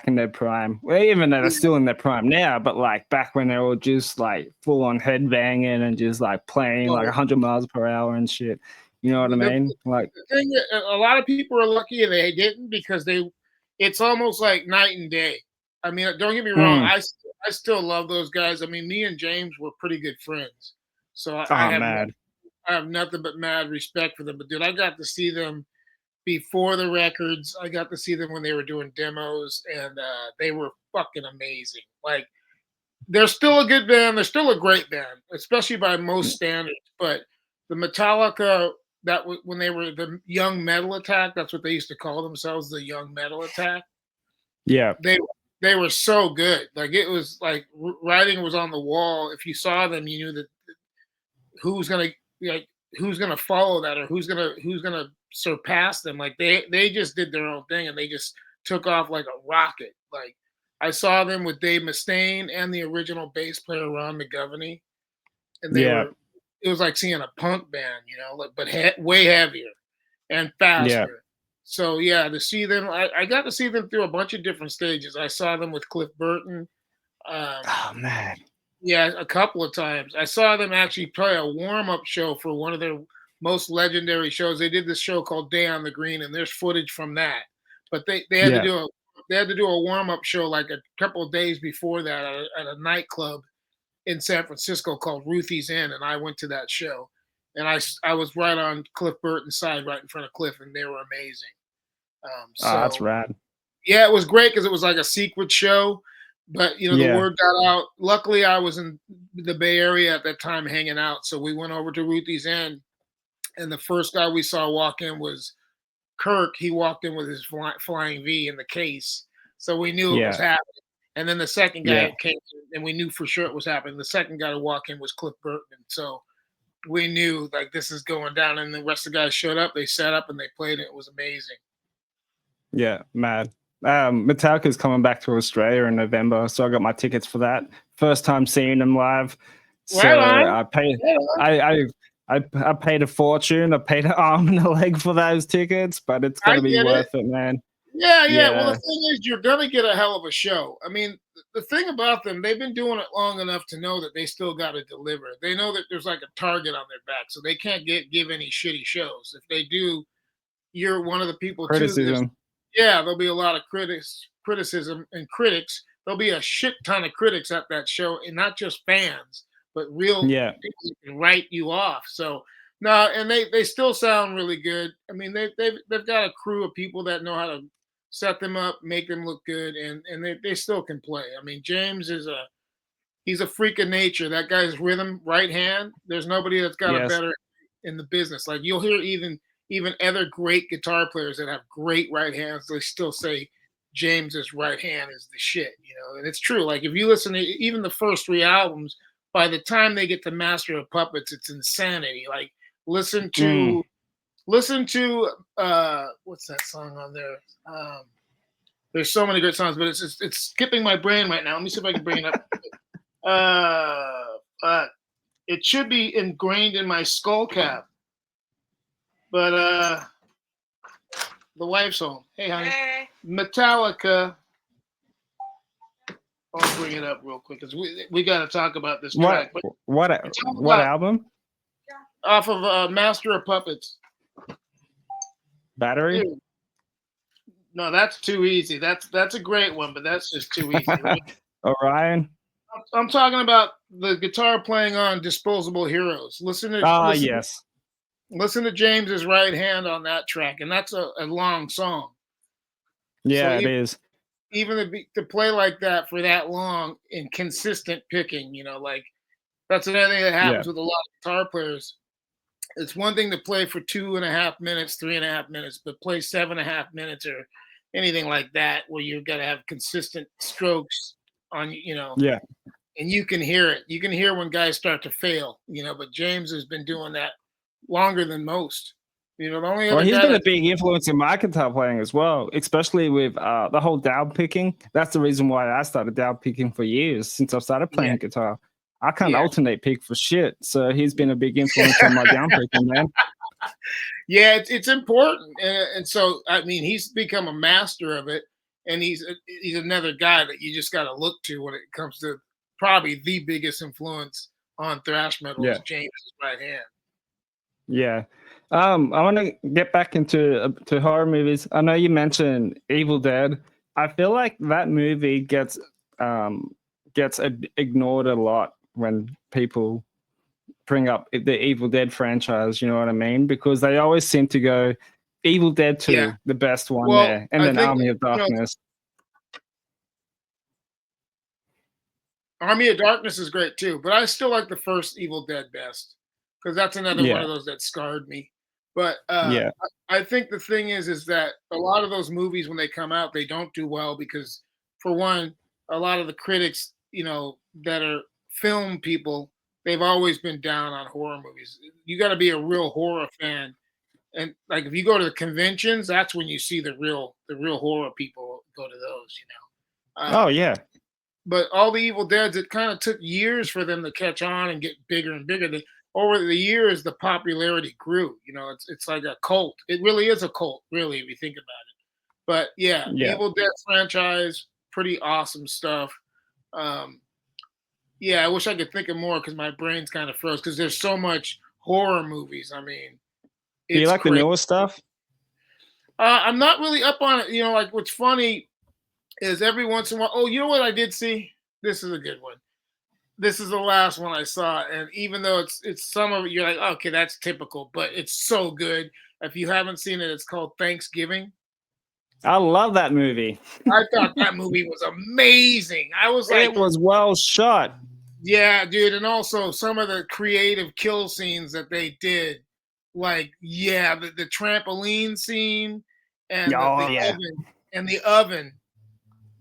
in their prime. Well, even though they're still in their prime now, but like back when they were just like full on headbanging and just like playing like 100 miles per hour and shit. You know what I mean? Like the thing, a lot of people are lucky they didn't because it's almost like night and day. I mean, don't get me wrong. I still love those guys. I mean, me and James were pretty good friends. So I have nothing but mad respect for them. But dude, I got to see them before the records. I got to see them when they were doing demos, and they were fucking amazing. Like they're still a good band. They're still a great band, especially by most standards. But the Metallica, when they were the Young Metal Attack, that's what they used to call themselves, the Young Metal Attack. yeah. They were so good. Like it was like writing was on the wall. If you saw them, you knew that who's gonna follow that or who's gonna surpass them. Like they just did their own thing and they just took off like a rocket. Like I saw them with Dave Mustaine and the original bass player Ron McGovney, and it was like seeing a punk band, but way heavier and faster. Yeah. So yeah, to see them, I got to see them through a bunch of different stages. I saw them with Cliff Burton. Oh man. Yeah, a couple of times. I saw them actually play a warm-up show for one of their most legendary shows. They did this show called Day on the Green, and there's footage from that. But they had to Yeah. do a warm up show like a couple of days before that at a nightclub in San Francisco called Ruthie's Inn, and I went to that show, and I was right on Cliff Burton's side, right in front of Cliff, and they were amazing. Oh, that's So rad. yeah, it was great because it was like a secret show, but the Yeah. word got out. Luckily, I was in the Bay Area at that time hanging out, so we went over to Ruthie's Inn, and the first guy we saw walk in was Kirk. He walked in with his flying V in the case, so we knew it was Yeah. happening. And then the second guy Yeah. came, and we knew for sure it was happening. The second guy to walk in was Cliff Burton, so we knew like this is going down. And the rest of the guys showed up. They set up and they played. It was amazing. Yeah, mad. Metallica's coming back to Australia in November, so I got my tickets for that. First time seeing them live. So Right on. I paid. I paid a fortune. I paid an arm and a leg for those tickets, but it's gonna be worth it, man. Yeah. Well, the thing is, you're gonna get a hell of a show. I mean, the thing about them, they've been doing it long enough to know that they still got to deliver. They know that there's like a target on their back, so they can't give any shitty shows. If they do, you're one of the people Criticism. there'll be a lot of criticism and critics. There'll be a shit ton of critics at that show, and not just fans, but real people that can write you off. So no, and they still sound really good. I mean, they've got a crew of people that know how to set them up, make them look good, and they still can play. I mean, James he's a freak of nature. That guy's rhythm, right hand. There's nobody that's got a better in the business. Like you'll hear even other great guitar players that have great right hands, they still say James's right hand is the shit, and it's true. Like if you listen to even the first 3 albums, by the time they get to Master of Puppets, it's insanity. Like listen to what's that song on there? There's so many great songs, but it's skipping my brain right now. Let me see if I can bring it up. It should be ingrained in my skull cap. But the wife's home. Hey, honey. Hey. Metallica. I'll bring it up real quick because we got to talk about this track. What album? Off of Master of Puppets. Battery? Dude. No, that's too easy. That's a great one, but that's just too easy. Right? Orion? I'm talking about the guitar playing on Disposable Heroes. Listen to James's right hand on that track, and that's a long song. Yeah, it is. Even to play like that for that long and consistent picking, like that's another thing that happens with a lot of guitar players. It's one thing to play for 2.5 minutes, 3.5 minutes, but play 7.5 minutes or anything like that where you've got to have consistent strokes on, Yeah. And you can hear it. You can hear when guys start to fail, but James has been doing that longer than most. The only other he's been a big influence in my guitar playing as well, especially with the whole down picking. That's the reason why I started down picking for years since I started playing guitar. I can't alternate pick for shit, so he's been a big influence on my down picking, man. Yeah, it's important, and so I mean, he's become a master of it, and he's another guy that you just got to look to when it comes to probably the biggest influence on thrash metal is James' right hand. Yeah. I want to get back into horror movies. I know you mentioned Evil Dead. I feel like that movie gets ignored a lot when people bring up the Evil Dead franchise. You know what I mean? Because they always seem to go Evil Dead 2, the best one there, and then Army of Darkness. Army of Darkness is great too, but I still like the first Evil Dead best because that's another one of those that scarred me. But I think the thing is that a lot of those movies, when they come out, they don't do well because, for one, a lot of the critics, that are film people, they've always been down on horror movies. You got to be a real horror fan, and like if you go to the conventions, that's when you see the real horror people go to those. But all the Evil Deads, it kind of took years for them to catch on and get bigger and bigger. Over the years, the popularity grew. It's like a cult. It really is a cult, really, if you think about it. But Evil Dead franchise, pretty awesome stuff. I wish I could think of more because my brain's kind of froze because there's so much horror movies. I mean, Do you It's like the crazy. newer stuff? I'm not really up on it. You know, like what's funny is every once in a while. Oh, you know what I did see? This is a good one. This is the last one I saw, and even though it's some of it, you're like, okay, that's typical, but it's so good. If you haven't seen it, it's called Thanksgiving. I love that movie. I thought that movie was amazing. I was It like, was well shot. yeah, dude, and also some of the creative kill scenes that they did, like, yeah, the trampoline scene and Oh the yeah. oven and the oven.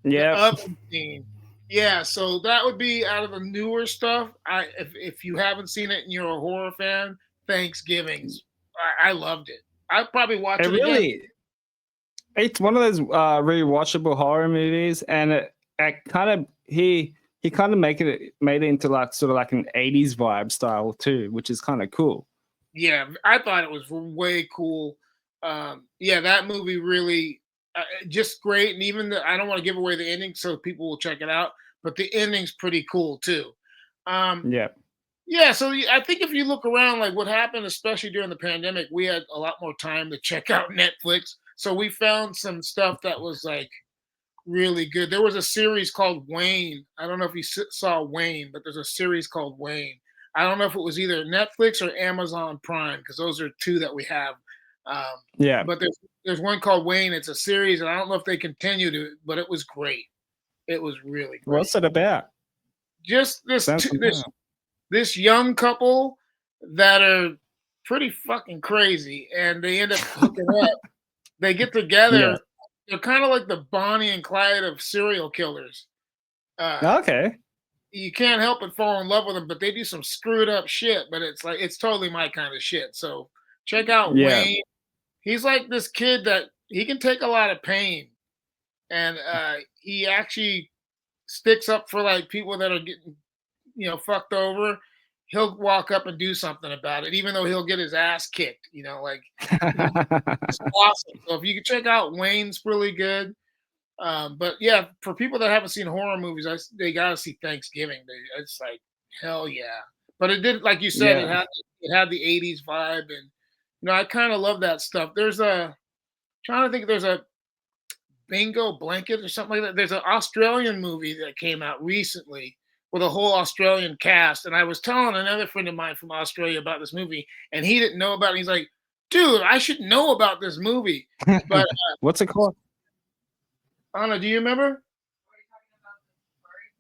The Yeah. oven scene. Yeah, so that would be out of the newer stuff. If you haven't seen it and you're a horror fan, Thanksgivings. I loved it. I'd probably watch It it again. really, it's one of those rewatchable horror movies, and it kind of he kind of made it into like sort of like an 80s vibe style too, which is kind of cool. Yeah, I thought it was way cool. Yeah, that movie really just great, and even I don't want to give away the ending, so people will check it out. But the ending's pretty cool too. Um, Yeah. yeah, so I think if you look around, like what happened, especially during the pandemic, we had a lot more time to check out Netflix. So we found some stuff that was like really good. There was a series called Wayne. I don't know if you saw Wayne, but there's a series called Wayne. I don't know if it was either Netflix or Amazon Prime because those are two that we have. Yeah. But there's one called Wayne. It's a series, and I don't know if they continue to, but it was great. It was really great. What's it about? Just this young couple that are pretty fucking crazy, and they end up hooking up. They get together. Yeah. They're kind of like the Bonnie and Clyde of serial killers. Okay. You can't help but fall in love with them, but they do some screwed up shit. But it's like it's totally my kind of shit. So check out Yeah. Wayne. He's like this kid that he can take a lot of pain, and he actually sticks up for like people that are getting fucked over. He'll walk up and do something about it, even though he'll get his ass kicked. Like it's awesome. So if you can check out Wayne's really good. But yeah, for people that haven't seen horror movies, they gotta see Thanksgiving. It's like hell yeah. But it did, like you said, Yeah. it had the '80s vibe, and I kind of love that stuff. Trying to think, there's a Bingo Blanket or something like that. There's an Australian movie that came out recently with a whole Australian cast, and I was telling another friend of mine from Australia about this movie, and he didn't know about it. He's like, "Dude, I should know about this movie." But What's it called? Anna, do you remember?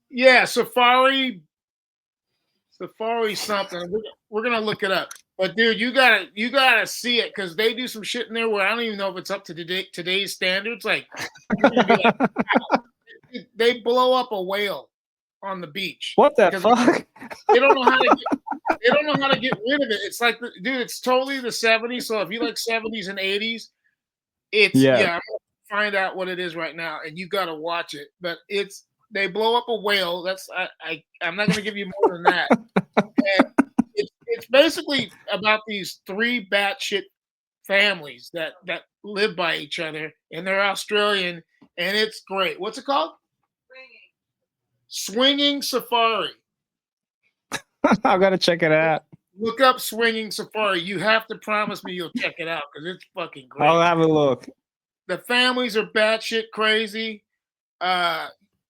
Yeah, Safari something. We're gonna look it up. But dude, you gotta see it because they do some shit in there where I don't even know if it's up to today's standards. Like, you're gonna be like, wow. They blow up a whale on the beach. What the fuck? They don't know how to get rid of it. It's like, dude, it's totally the 70s. So if you like 70s and 80s, it's Yeah. I'm gonna find out what it is right now, and you gotta watch it. But they blow up a whale. That's I'm not gonna give you more than that. And it's basically about these three batshit families that live by each other, and they're Australian, and it's great. What's it called? Swinging Safari. I gotta check it out. Look up Swinging Safari. You have to promise me you'll check it out because it's fucking great. I'll have a look. The families are batshit crazy.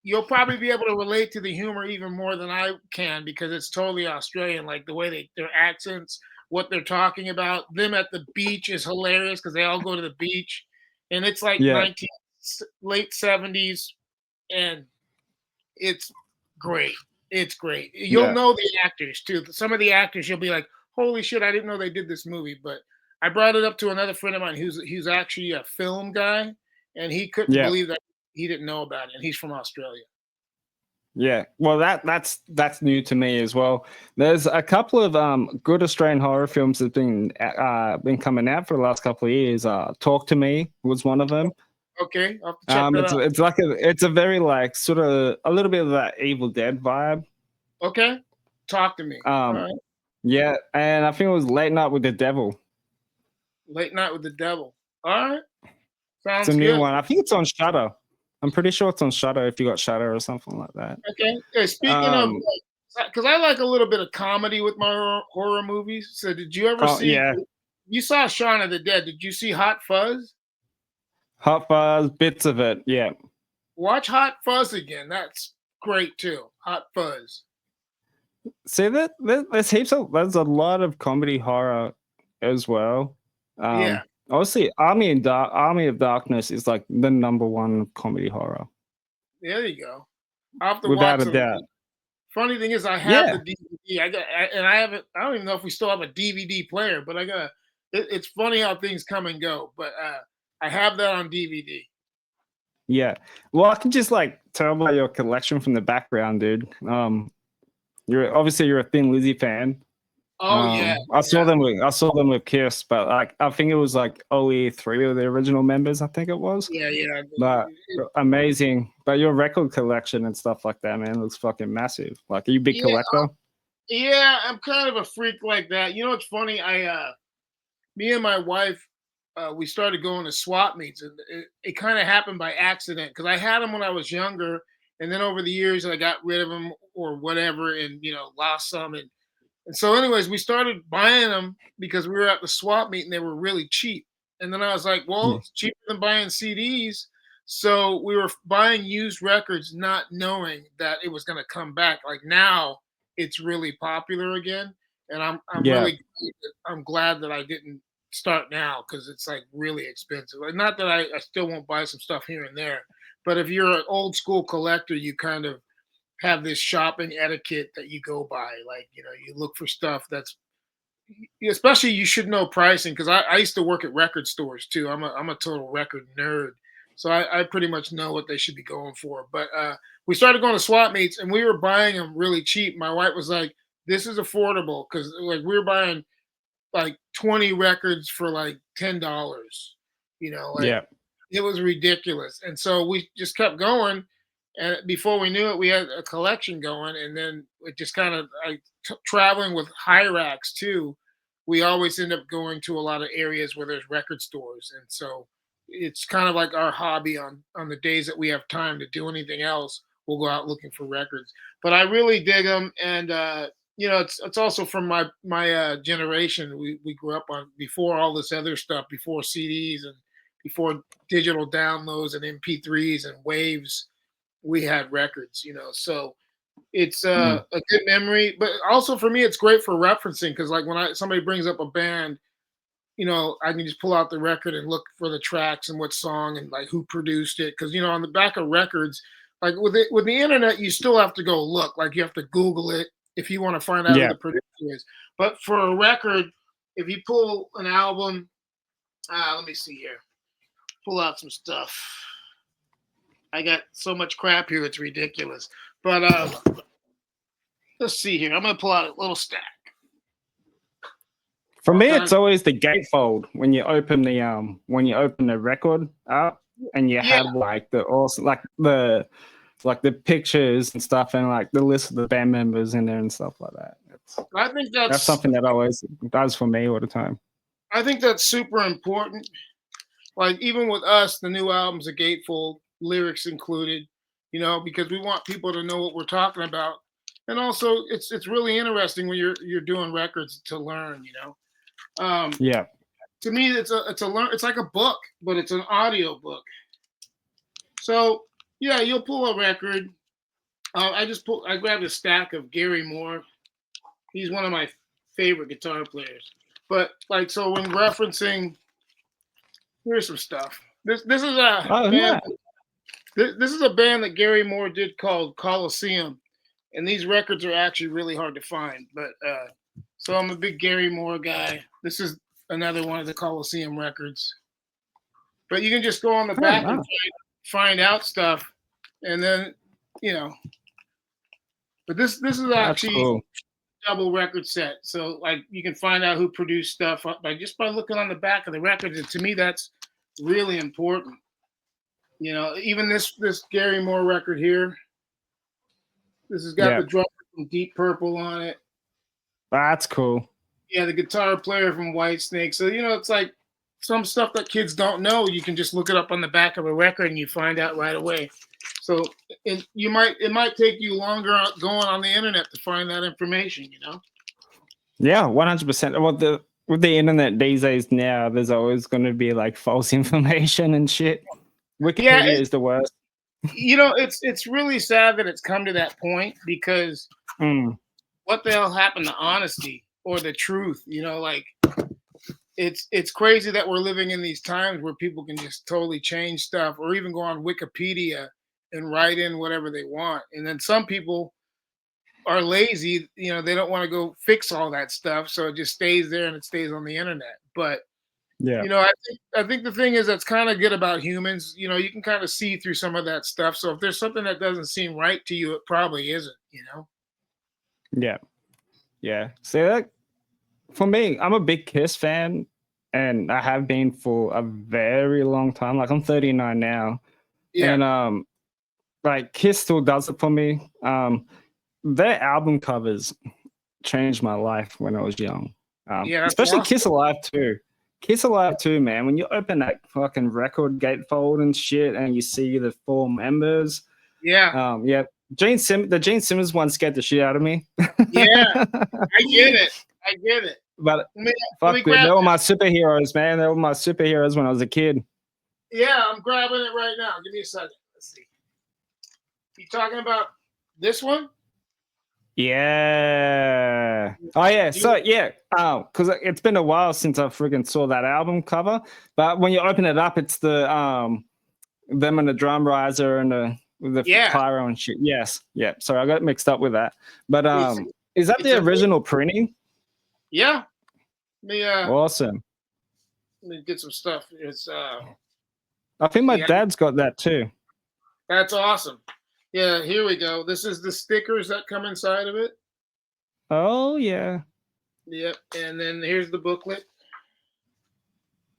You'll probably be able to relate to the humor even more than I can because it's totally Australian. Like the way their accents, what they're talking about. Them at the beach is hilarious because they all go to the beach, and it's like late 70s, and it's great. It's great. You'll know the actors too. Some of the actors you'll be like, "Holy shit, I didn't know they did this movie." But I brought it up to another friend of mine who's actually a film guy, and he couldn't believe that he didn't know about it, and he's from Australia. Yeah, well, that's new to me as well. There's a couple of good Australian horror films that have been coming out for the last couple of years. Talk to Me was one of them. Okay, I'll have to check that out. It's like it's a very like sort of a little bit of that Evil Dead vibe. Okay, Talk to Me. All right. Yeah, and I think it was Late Night with the Devil. Late Night with the Devil. All right, sounds it's a new good. one. I think it's on Shudder. I'm pretty sure it's on Shudder if you got Shudder or something like that. Okay. Hey, speaking of, because I like a little bit of comedy with my horror movies. So did you ever see? Yeah. you saw Shaun of the Dead. Did you see Hot Fuzz? Hot Fuzz, bits of it. Yeah. Watch Hot Fuzz again. That's great too. Hot Fuzz. See there's a lot of comedy horror as well. Yeah. Obviously, Army of Darkness is like the #1 comedy horror. There you go. I'll have to Without watch a it. doubt. Funny thing is, I have the DVD. I haven't. I don't even know if we still have a DVD player, but I got. It's funny how things come and go, but I have that on DVD. Yeah. Well, I can just like tell about your collection from the background, dude. You're a Thin Lizzy fan. Oh yeah. I saw them with Kiss, but like I think it was like only 3 of the original members. I think it was. Yeah. But amazing. But your record collection and stuff like that, man, looks fucking massive. Like, are you a big collector? Yeah, I'm kind of a freak like that. You know what's funny? Me and my wife, we started going to swap meets, and it kind of happened by accident because I had them when I was younger, and then over the years I got rid of them or whatever, and lost some, and so anyways, we started buying them because we were at the swap meet and they were really cheap, and then I was like, well, it's cheaper than buying CDs, so we were buying used records, not knowing that it was going to come back. Like now, it's really popular again, and I'm glad that I didn't start now because it's like really expensive. Like, not that I still won't buy some stuff here and there, but if you're an old school collector, you kind of have this shopping etiquette that you go by. Like, you look for stuff that's, especially you should know pricing because I used to work at record stores too. I'm a total record nerd, so I pretty much know what they should be going for. But we started going to swap meets and we were buying them really cheap. My wife was like, "This is affordable," because like we were buying like 20 records for like $10. It was ridiculous, and so we just kept going. And before we knew it, we had a collection going, and then it just kind of traveling with Hirax too. We always end up going to a lot of areas where there's record stores, and so it's kind of like our hobby on the days that we have time to do anything else. We'll go out looking for records. But I really dig them, and it's also from my generation. We grew up on before all this other stuff, before CDs and before digital downloads and MP3s and waves. We had records, so it's a good memory, but also for me, it's great for referencing because like when somebody brings up a band, I can just pull out the record and look for the tracks and what song and like who produced it. Because on the back of records, like with the internet, you still have to go look. Like you have to Google it if you want to find out who the producer is. But for a record, if you pull an album, let me see here, pull out some stuff. I got so much crap here, it's ridiculous. But let's see here. I'm gonna pull out a little stack. For me, it's always the gatefold when you open the record up and you have like the pictures and stuff and like the list of the band members in there and stuff like that. I think that's something that always does for me all the time. I think that's super important. Like even with us, the new album's a gatefold, lyrics included, because we want people to know what we're talking about. And also it's really interesting when you're doing records to learn, To me it's like a book, but it's an audio book. So yeah, you'll pull a record. I grabbed a stack of Gary Moore. He's one of my favorite guitar players. But like, so when referencing, here's some stuff. This is a band. This is a band that Gary Moore did called Coliseum, and these records are actually really hard to find. But so I'm a big Gary Moore guy. This is another one of the Coliseum records. But you can just go on the back and find out stuff, and then But this is actually cool. Double record set, so like you can find out who produced stuff by looking on the back of the records. And to me, that's really important. Even this Gary Moore record here, this has got the drummer from Deep Purple on it. That's cool. Yeah, the guitar player from Whitesnake. So it's like some stuff that kids don't know. You can just look it up on the back of a record and you find out right away. So it might take you longer going on the internet to find that information. Yeah, 100%. Well, with the internet these days now, there's always going to be like false information and shit. Wikipedia is the worst. It's really sad that it's come to that point because what the hell happened to honesty or the truth? Like it's crazy that we're living in these times where people can just totally change stuff or even go on Wikipedia and write in whatever they want. And then some people are lazy, they don't want to go fix all that stuff, so it just stays there and it stays on the internet. But yeah, I think the thing is that's kind of good about humans. You can kind of see through some of that stuff. So if there's something that doesn't seem right to you, it probably isn't. Yeah. So that, for me, I'm a big Kiss fan, and I have been for a very long time. Like I'm 39 now, and like Kiss still does it for me. Their album covers changed my life when I was young. Especially awesome. Kiss Alive too. Kiss Alive too, man. When you open that fucking record gatefold and shit, and you see the 4 members. The Gene Simmons one scared the shit out of me. Yeah, I get it. But fuck, they were my superheroes, man. They were my superheroes when I was a kid. Yeah, I'm grabbing it right now. Give me a second. Let's see. You talking about this one? Yeah. Oh yeah. So yeah. Because it's been a while since I freaking saw that album cover. But when you open it up, it's the them and the drum riser and the pyro and shit. Yes. Yeah. Sorry, I got mixed up with that. But is that the original printing? Yeah. Awesome. Let me get some stuff. It's I think my dad's got that too. That's awesome. Yeah, here we go. This is the stickers that come inside of it. Oh, yeah. Yep. And then here's the booklet.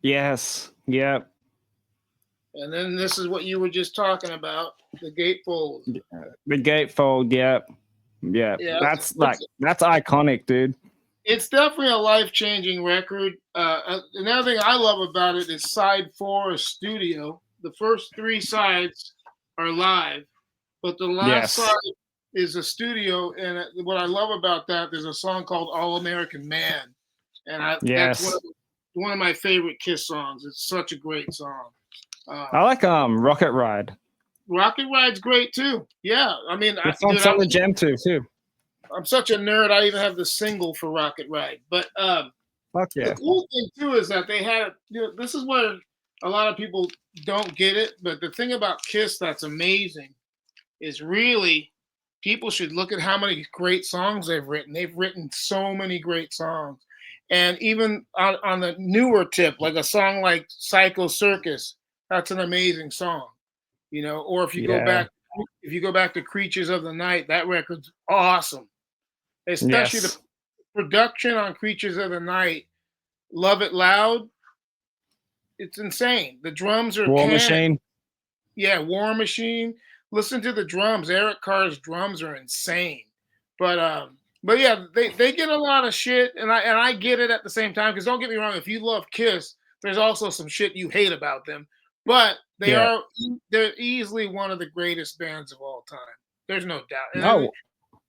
Yes. Yep. And then this is what you were just talking about, the gatefold. The gatefold, yep. Yeah. That's iconic, dude. It's definitely a life-changing record. Another thing I love about it is side 4 is studio. The first 3 sides are live. But the last side is a studio, and what I love about that, there's a song called "All American Man," and that's one of my favorite Kiss songs. It's such a great song. I like "Rocket Ride." Rocket Ride's great too. Yeah, I mean, it's on the jam too. I'm such a nerd. I even have the single for Rocket Ride. But fuck yeah. The cool thing too is that they had. This is where a lot of people don't get it, but the thing about Kiss that's amazing is really people should look at how many great songs they've written. They've written so many great songs. And even on the newer tip, like a song like Psycho Circus, that's an amazing song. Or if you go back to Creatures of the Night, that record's awesome. Especially the production on Creatures of the Night, Love It Loud, it's insane. The drums are War Machine. Yeah, War Machine. Listen to the drums. Eric Carr's drums are insane. But yeah, they get a lot of shit, and I get it at the same time. Because don't get me wrong, if you love Kiss, there's also some shit you hate about them. But they're easily one of the greatest bands of all time. There's no doubt. And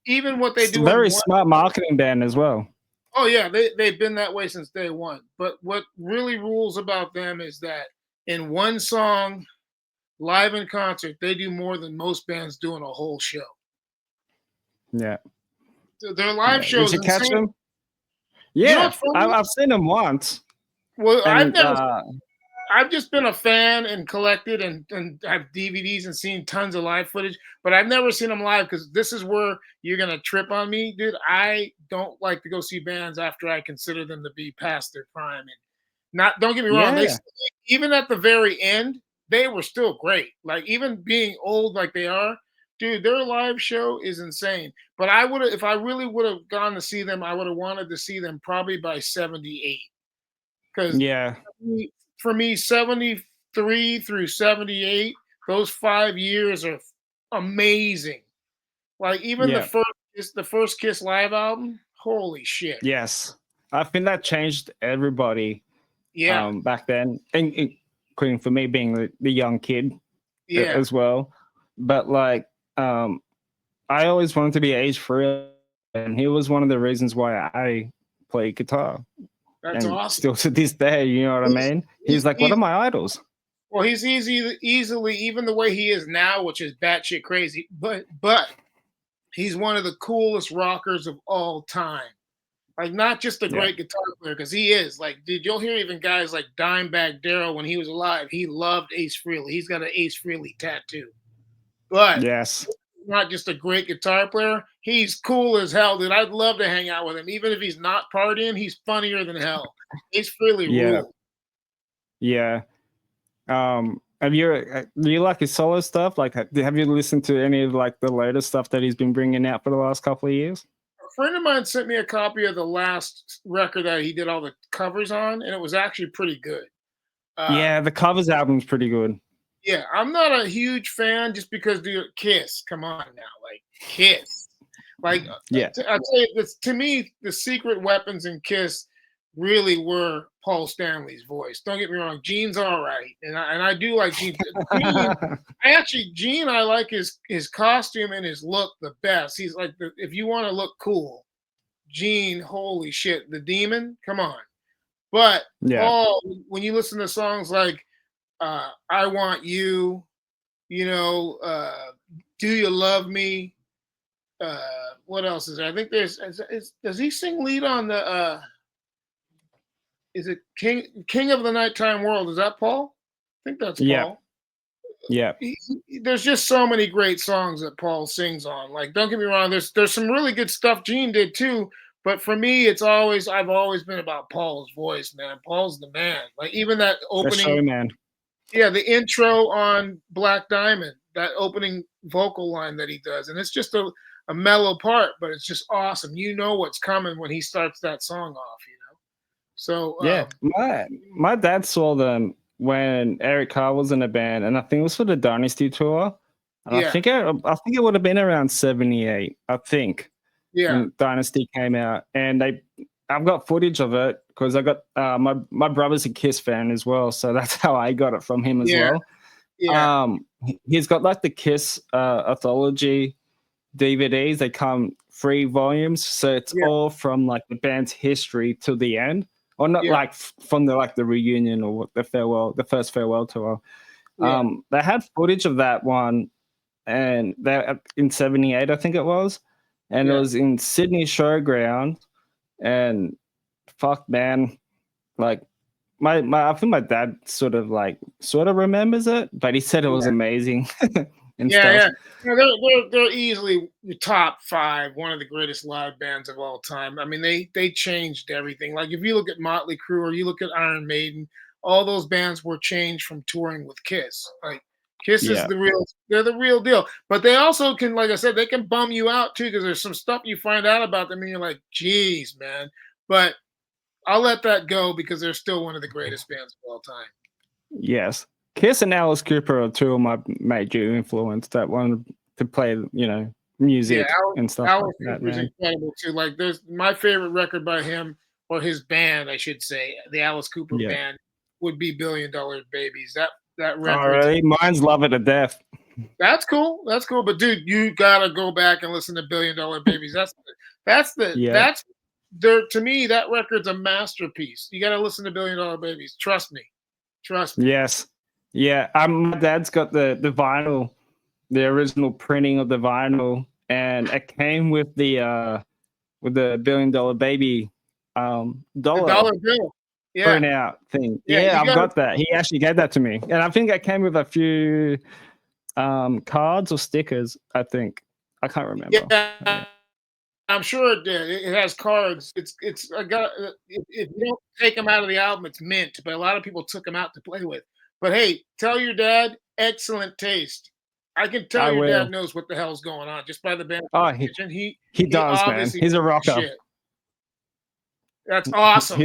even what they do, very smart marketing band as well. Oh yeah, they've been that way since day one. But what really rules about them is that in one song, live in concert, they do more than most bands do in a whole show. Yeah. Their live shows. Did you catch them? Yeah, I've seen them once. Well, I've just been a fan and collected and have DVDs and seen tons of live footage, but I've never seen them live because this is where you're going to trip on me, dude. I don't like to go see bands after I consider them to be past their prime. And don't get me wrong, even at the very end, they were still great. Like, even being old like they are, dude, their live show is insane. But if I really would have gone to see them, I would have wanted to see them probably by 78. Because for me, 73 through 78, those 5 years are amazing. Like, even the first Kiss live album, holy shit. Yes. I think that changed everybody back then. And including for me being the young kid as well. But like, I always wanted to be age free, and he was one of the reasons why I play guitar. That's and awesome. still to this day, you know what I mean? He's like one of my idols. Well, he's easily even the way he is now, which is batshit crazy, but he's one of the coolest rockers of all time. Like, not just a great guitar player, because he is. Like, dude, you'll hear even guys like Dimebag Darrell when he was alive. He loved Ace Frehley. He's got an Ace Frehley tattoo. But Yes. not just a great guitar player. He's cool as hell, dude. I'd love to hang out with him. Even if he's not partying, he's funnier than hell. Ace Frehley rule. Yeah. Have you do you like his solo stuff? Like, have you listened to any of like the latest stuff that he's been bringing out for the last couple of years? A friend of mine sent me a copy of the last record that he did all the covers on, and it was actually pretty good. Yeah, the covers album's pretty good. Yeah, I'm not a huge fan just because, dude, Kiss. Come on now, like Kiss. Like, Yeah. I'll tell you this. To me, the secret weapons in Kiss really were Paul Stanley's voice. Don't get me wrong, Gene's all right, and I do like Gene. Gene, I like his costume and his look the best. He's like if you want to look cool, Gene, holy shit, the demon, come on. But Paul, when you listen to songs like I Want You, you know, Do You Love Me? What else is there? I think does he sing lead on the is it King of the Nighttime World? Is that Paul? I think that's Paul. Yeah. There's just so many great songs that Paul sings on. Like, don't get me wrong, there's some really good stuff Gene did too. But for me, I've always been about Paul's voice, man. Paul's the man. Like, even that opening, man. Yeah, the intro on Black Diamond, that opening vocal line that he does, and it's just a mellow part, but it's just awesome. You know what's coming when he starts that song off, you know. So my dad saw them when Eric Carr was in a band, and I think it was for the Dynasty tour. And I think it would have been around 78. I think. Yeah. When Dynasty came out, and I've got footage of it because I got my brother's a Kiss fan as well, so that's how I got it from him as well. Yeah. He's got like the Kiss anthology DVDs. They come 3 volumes, so it's all from like the band's history to the end, or not like from the reunion or the first farewell tour. They had footage of that one, and that in 78, I think it was, and it was in Sydney Showground, and fuck, man, like I think my dad sort of remembers it, but he said it was amazing. And stuff. You know, they're easily the top 5, one of the greatest live bands of all time. I mean, they changed everything. Like, if you look at Motley Crue or you look at Iron Maiden, all those bands were changed from touring with Kiss. Like, Kiss is they're the real deal. But they also can, like I said, they can bum you out too, because there's some stuff you find out about them and you're like, geez, man. But I'll let that go because they're still one of the greatest bands of all time. Yes. Kiss and Alice Cooper are 2 of my major influence that wanted to play, music and stuff. Alice Cooper's incredible too. Like, there's my favorite record by him, or his band, I should say, the Alice Cooper band, would be $1 Billion Babies. That record. Oh, really? Mine's Love It to Death. That's cool. That's cool. But dude, you gotta go back and listen to $1 Billion Babies. To me, that record's a masterpiece. You gotta listen to $1 Billion Babies. Trust me. Yes. Yeah. My dad's got the vinyl, the original printing of the vinyl, and it came with the $1 Billion Baby dollar bill. print out thing. Yeah, I've got that. He actually gave that to me, and I think it came with a few cards or stickers. I think I can't remember. Yeah. I'm sure it did. It has cards. If you don't take them out of the album, it's mint. But a lot of people took them out to play with. But hey, tell your dad, excellent taste. I can tell your dad knows what the hell's going on just by the band. Oh, he does, man. He's a rocker. Shit. That's awesome.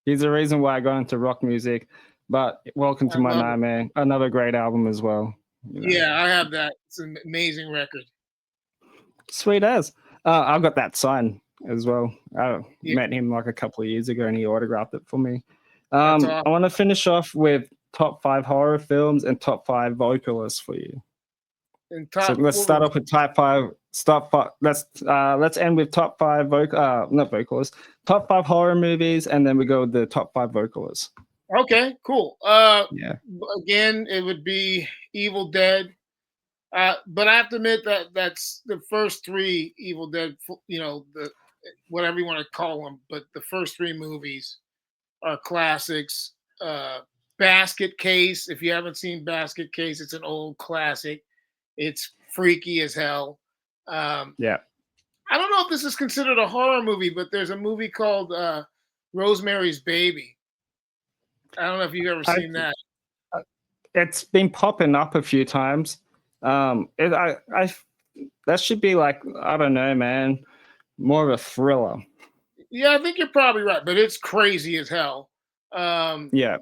He's the reason why I got into rock music. But Welcome to My Nightmare, another great album as well. Yeah, I have that. It's an amazing record. Sweet as. I've got that signed as well. I met him like a couple of years ago, and he autographed it for me. Awesome. I want to finish off with top 5 horror films and top 5 vocalists for you. And So top, let's what start was off with top five. Stop five. Let's end with top five not vocalists. Top five horror movies, and then we go with the top five vocalists. okay, cool. Yeah. Again, it would be Evil Dead. But I have to admit that that's the first three Evil Dead, you know, the whatever you want to call them, but the first three movies are classics. Basket Case, if you haven't seen Basket Case, it's an old classic. It's freaky as hell. Yeah. I don't know if this is considered a horror movie, but there's a movie called Rosemary's Baby. I don't know if you've ever I, seen that. it's been popping up a few times. That should be like, I don't know, man, more of a thriller. Yeah, I think you're probably right, but it's crazy as hell. Yeah.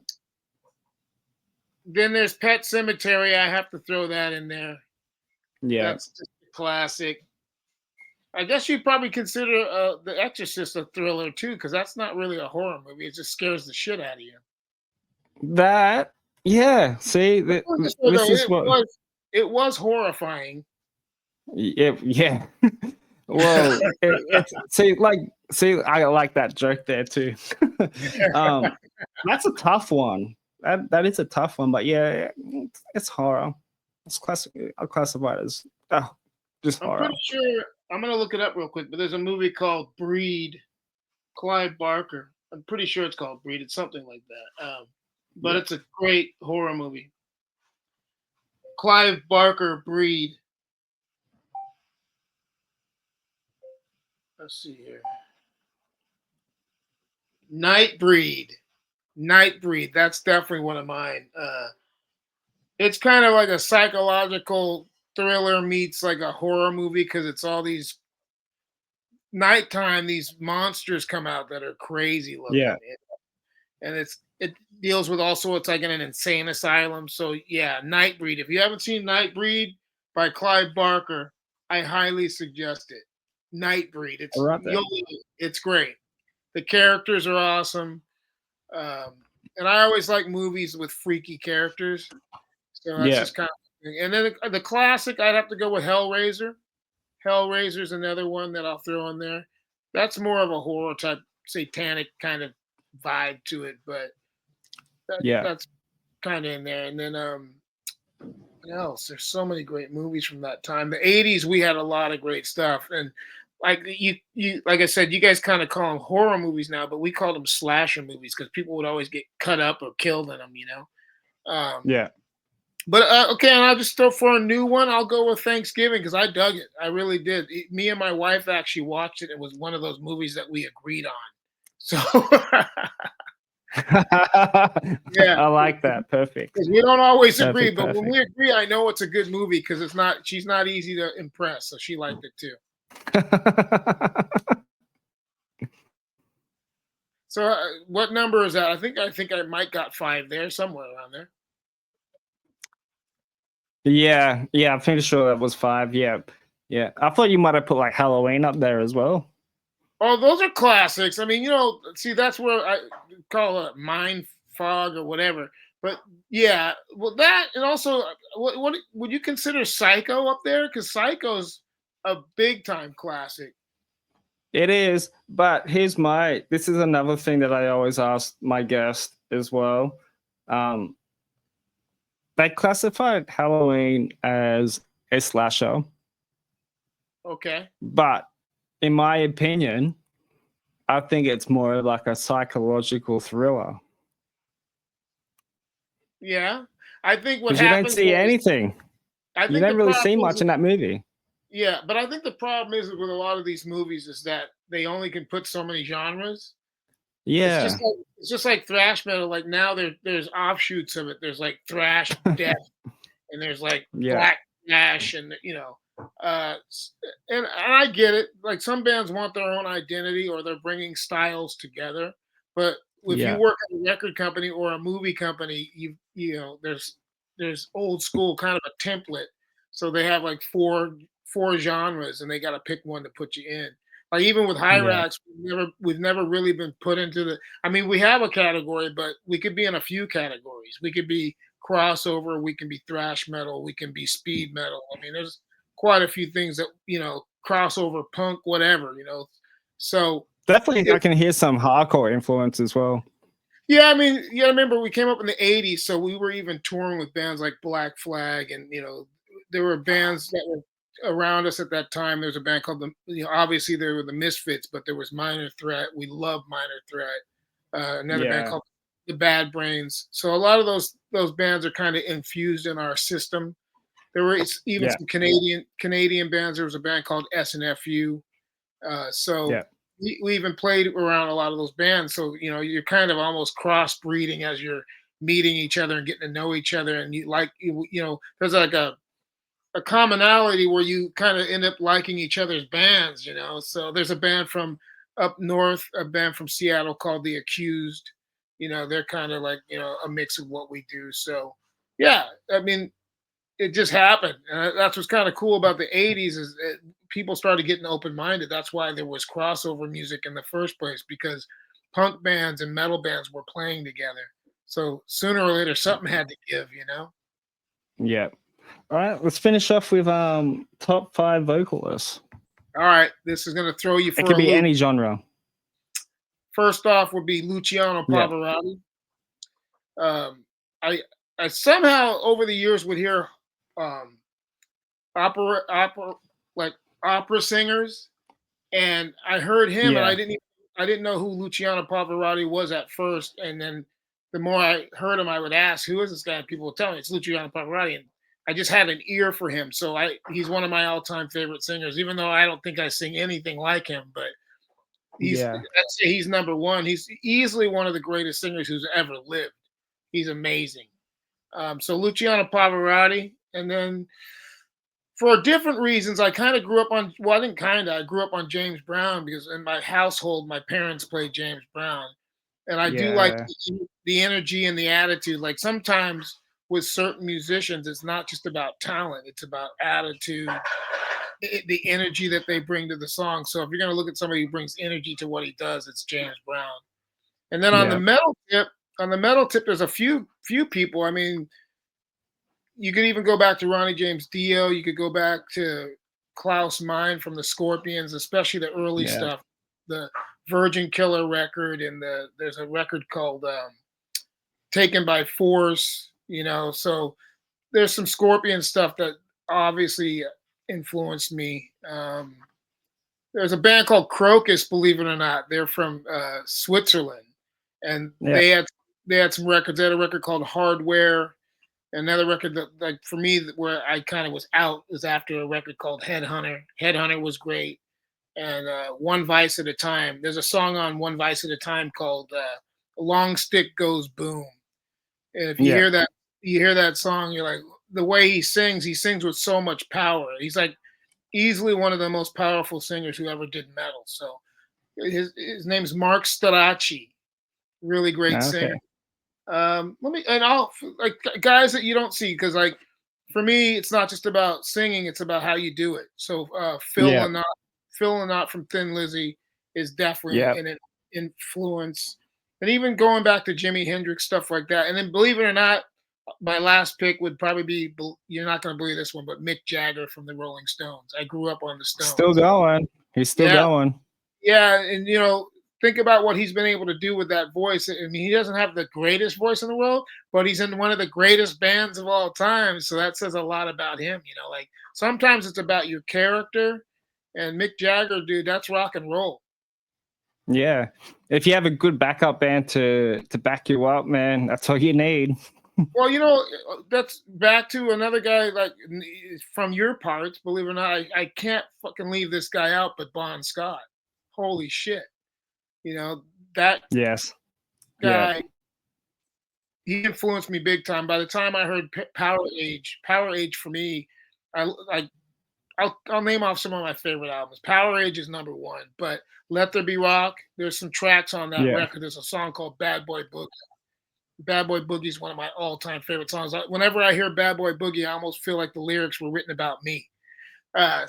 Then there's Pet Cemetery. I have to throw that in there. Yeah. That's just a classic. I guess you'd probably consider The Exorcist a thriller too, because that's not really a horror movie. It just scares the shit out of you. That, yeah. See, this is what it was horrifying. Yeah. Well, see, I like that joke there too. That's a tough one. That is a tough one, but yeah, it's horror. It's classic. I'll classify it as just horror. I'm pretty sure. I'm gonna look it up real quick, but there's a movie called Breed, Clive Barker. I'm pretty sure it's called Breed. It's something like that. But it's a great horror movie. Clive Barker, Breed. Let's see here. Nightbreed. That's definitely one of mine. It's kind of like a psychological thriller meets like a horror movie because it's all these nighttime, these monsters come out that are crazy looking. Yeah. And it deals with also, it's like in an insane asylum. So yeah, Nightbreed. If you haven't seen Nightbreed by Clive Barker, I highly suggest it. Nightbreed. It's great. The characters are awesome. And I always like movies with freaky characters. So that's just kind of, and then the classic, I'd have to go with Hellraiser. Hellraiser's another one that I'll throw in there. That's more of a horror type, satanic kind of vibe to it, but that's kind of in there. And then what else? There's so many great movies from that time. The 80s, we had a lot of great stuff. And like you like I said, you guys kind of call them horror movies now, but we call them slasher movies because people would always get cut up or killed in them, you know. Yeah. But okay, and I'll just throw for a new one. I'll go with Thanksgiving because I dug it. I really did. Me and my wife actually watched it. It was one of those movies that we agreed on. So yeah, I like that. Perfect. We don't always agree, but when we agree, I know it's a good movie because it's not. She's not easy to impress, so she liked it too. So what number is that? I think I might got 5 there, somewhere around there. Yeah, I'm pretty sure that was 5. Yeah. I thought you might have put like Halloween up there as well. Oh, those are classics. I mean, you know, see, that's where I call it mind fog or whatever. But yeah, well, that, and also, what would you consider Psycho up there? Because Psycho's a big time classic. It is, but this is another thing that I always ask my guests as well. They classified Halloween as a slasher. Okay. But in my opinion, I think it's more like a psychological thriller. Yeah. I think what happens, you don't see anything. You don't really see much in that movie. Yeah, but I think the problem is with a lot of these movies is that they only can put so many genres. Yeah. It's just like thrash metal. Like now there's offshoots of it. There's like thrash death, and there's like black thrash, and you know, and I get it. Like some bands want their own identity, or they're bringing styles together. But if you work at a record company or a movie company, you know, there's old school kind of a template. So they have like four genres, and they got to pick one to put you in. Like even with Hirax, we've never really been put into the. I mean, we have a category, but we could be in a few categories. We could be crossover. We can be thrash metal. We can be speed metal. I mean, there's quite a few things that, crossover punk, whatever, So Definitely, I can hear some hardcore influence as well. yeah, I mean, I remember we came up in the '80s, so we were even touring with bands like Black Flag, and there were bands that were around us at that time. There was a band called obviously there were the Misfits, but there was Minor Threat. We loved Minor Threat. Another band called the Bad Brains. So a lot of those bands are kind of infused in our system. There were even some Canadian bands. There was a band called SNFU. So we even played around a lot of those bands. So you're kind of almost crossbreeding as you're meeting each other and getting to know each other. And there's like a commonality where you kind of end up liking each other's bands. So there's a band from up north, a band from Seattle called The Accused. They're kind of like a mix of what we do. So yeah, I mean, it just happened. And that's what's kind of cool about the '80s is people started getting open-minded. That's why there was crossover music in the first place, because punk bands and metal bands were playing together. So sooner or later, something had to give, Yeah. All right, let's finish off with top 5 vocalists. All right, this is going to throw you for it could a be loop. any genre. First off would be Luciano Pavarotti. I somehow over the years would hear opera singers, and I heard him, and I didn't know who Luciano Pavarotti was at first, and then the more I heard him, I would ask, "Who is this guy?" And people would tell me it's Luciano Pavarotti, and I just had an ear for him. So he's one of my all-time favorite singers, even though I don't think I sing anything like him, but I'd say he's number one. He's easily one of the greatest singers who's ever lived. He's amazing. So Luciano Pavarotti, and then for different reasons, I kind of grew up on, I grew up on James Brown, because in my household, my parents played James Brown. And I do like the energy and the attitude. Like sometimes with certain musicians, it's not just about talent, it's about attitude, the energy that they bring to the song. So if you're going to look at somebody who brings energy to what he does, it's James Brown. And then on the metal tip, there's a few people. I mean, you could even go back to Ronnie James Dio. You could go back to Klaus Meine from the Scorpions, especially the early stuff, the Virgin Killer record, and there's a record called Taken by Force. So there's some Scorpion stuff that obviously influenced me. There's a band called Crocus, believe it or not. They're from Switzerland, and they had some records. They had a record called Hardware. Another record that, like, for me, where I kind of was out was after a record called Headhunter. Headhunter was great. And One Vice at a Time. There's a song on One Vice at a Time called Long Stick Goes Boom. And if you hear that song, you're like, the way he sings with so much power. He's like easily one of the most powerful singers who ever did metal. So his name's Mark Starachi. Really great singer. I'll like guys that you don't see, because like for me, it's not just about singing, it's about how you do it. So Phil Lynott from Thin Lizzy is definitely an influence. And even going back to Jimi Hendrix, stuff like that. And then, believe it or not, my last pick would probably be, you're not going to believe this one, but Mick Jagger from the Rolling Stones. I grew up on the Stones. Still going. He's still going. Yeah, and think about what he's been able to do with that voice. I mean, he doesn't have the greatest voice in the world, but he's in one of the greatest bands of all time. So that says a lot about him. Like sometimes it's about your character, and Mick Jagger, dude, that's rock and roll. Yeah. If you have a good backup band to back you up, man, that's all you need. Well, that's back to another guy like from your parts, believe it or not. I can't fucking leave this guy out, but Bon Scott. Holy shit. That guy, he influenced me big time. By the time I heard Power Age for me, I'll name off some of my favorite albums. Power Age is number one, but Let There Be Rock, there's some tracks on that record. There's a song called Bad Boy Boogie. Bad Boy Boogie is one of my all-time favorite songs. Whenever I hear Bad Boy Boogie, I almost feel like the lyrics were written about me. Bon,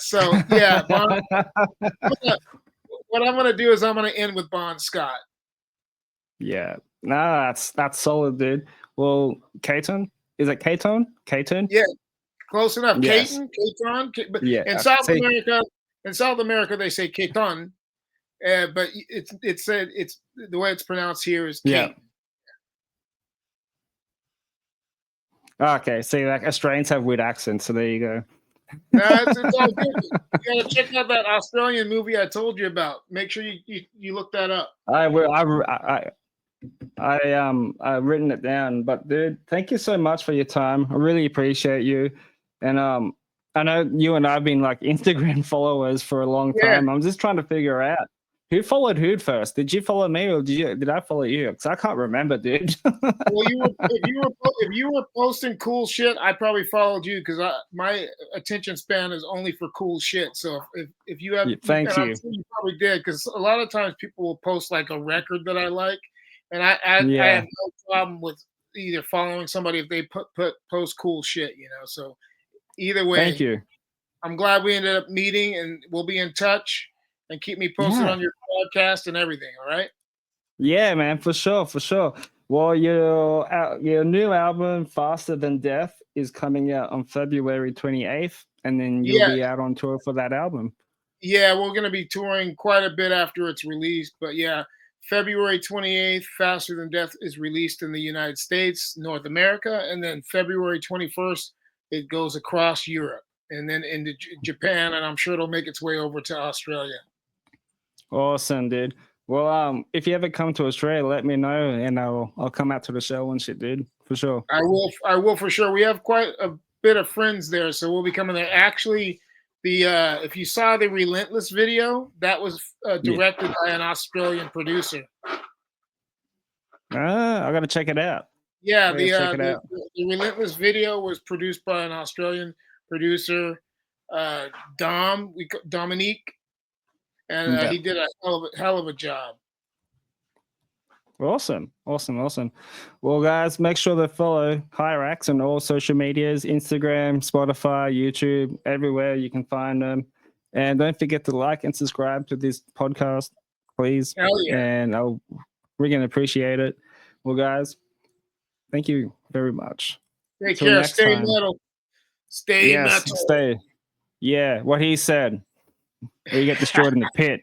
what I'm going to do is I'm going to end with Bon Scott. Yeah. Nah, that's solid, dude. Well, Katon, Is it Katon? Katon? Yeah, close enough. Yes. Katon. But Yeah. in South America, they say Katon. But it's the way it's pronounced here is Kate. Yeah. Okay. See, like Australians have weird accents, so there you go. It's all good. You gotta check out that Australian movie I told you about. Make sure you look that up. I will. I've written it down. But dude, thank you so much for your time. I really appreciate you. And I know you and I've been like Instagram followers for a long time. I'm just trying to figure out who followed who first. Did you follow me or did I follow you? Because I can't remember, dude. Well, if you were posting cool shit, I probably followed you because my attention span is only for cool shit. So if you have, thank you. I'm sure you probably did because a lot of times people will post like a record that I like, and I have no problem with either following somebody if they post cool shit, you know. So either way, thank you. I'm glad we ended up meeting, and we'll be in touch. And keep me posted on your podcast and everything. All right. Yeah, man, for sure. Well, your new album, Faster Than Death, is coming out on February 28th, and then you'll be out on tour for that album. Yeah, we're going to be touring quite a bit after it's released. But yeah, February 28th, Faster Than Death is released in the United States, North America. And then February 21st, it goes across Europe and then into Japan. And I'm sure it'll make its way over to Australia. Awesome, dude. Well, if you ever come to Australia, let me know, and I'll come out to the show and shit, dude, for sure. I will for sure. We have quite a bit of friends there, so we'll be coming there. Actually, if you saw the Relentless video, that was directed by an Australian producer. I gotta check it out. Yeah, the Relentless video was produced by an Australian producer, Dominique. And he did a hell of a job. Awesome. Well, guys, make sure to follow Hirax on all social medias, Instagram, Spotify, YouTube, everywhere you can find them. And don't forget to like and subscribe to this podcast, please. Hell yeah. And we're going to appreciate it. Well, guys, thank you very much. Take care. Stay metal. Stay metal. Stay. Yeah, what he said. Or you get destroyed in the pit.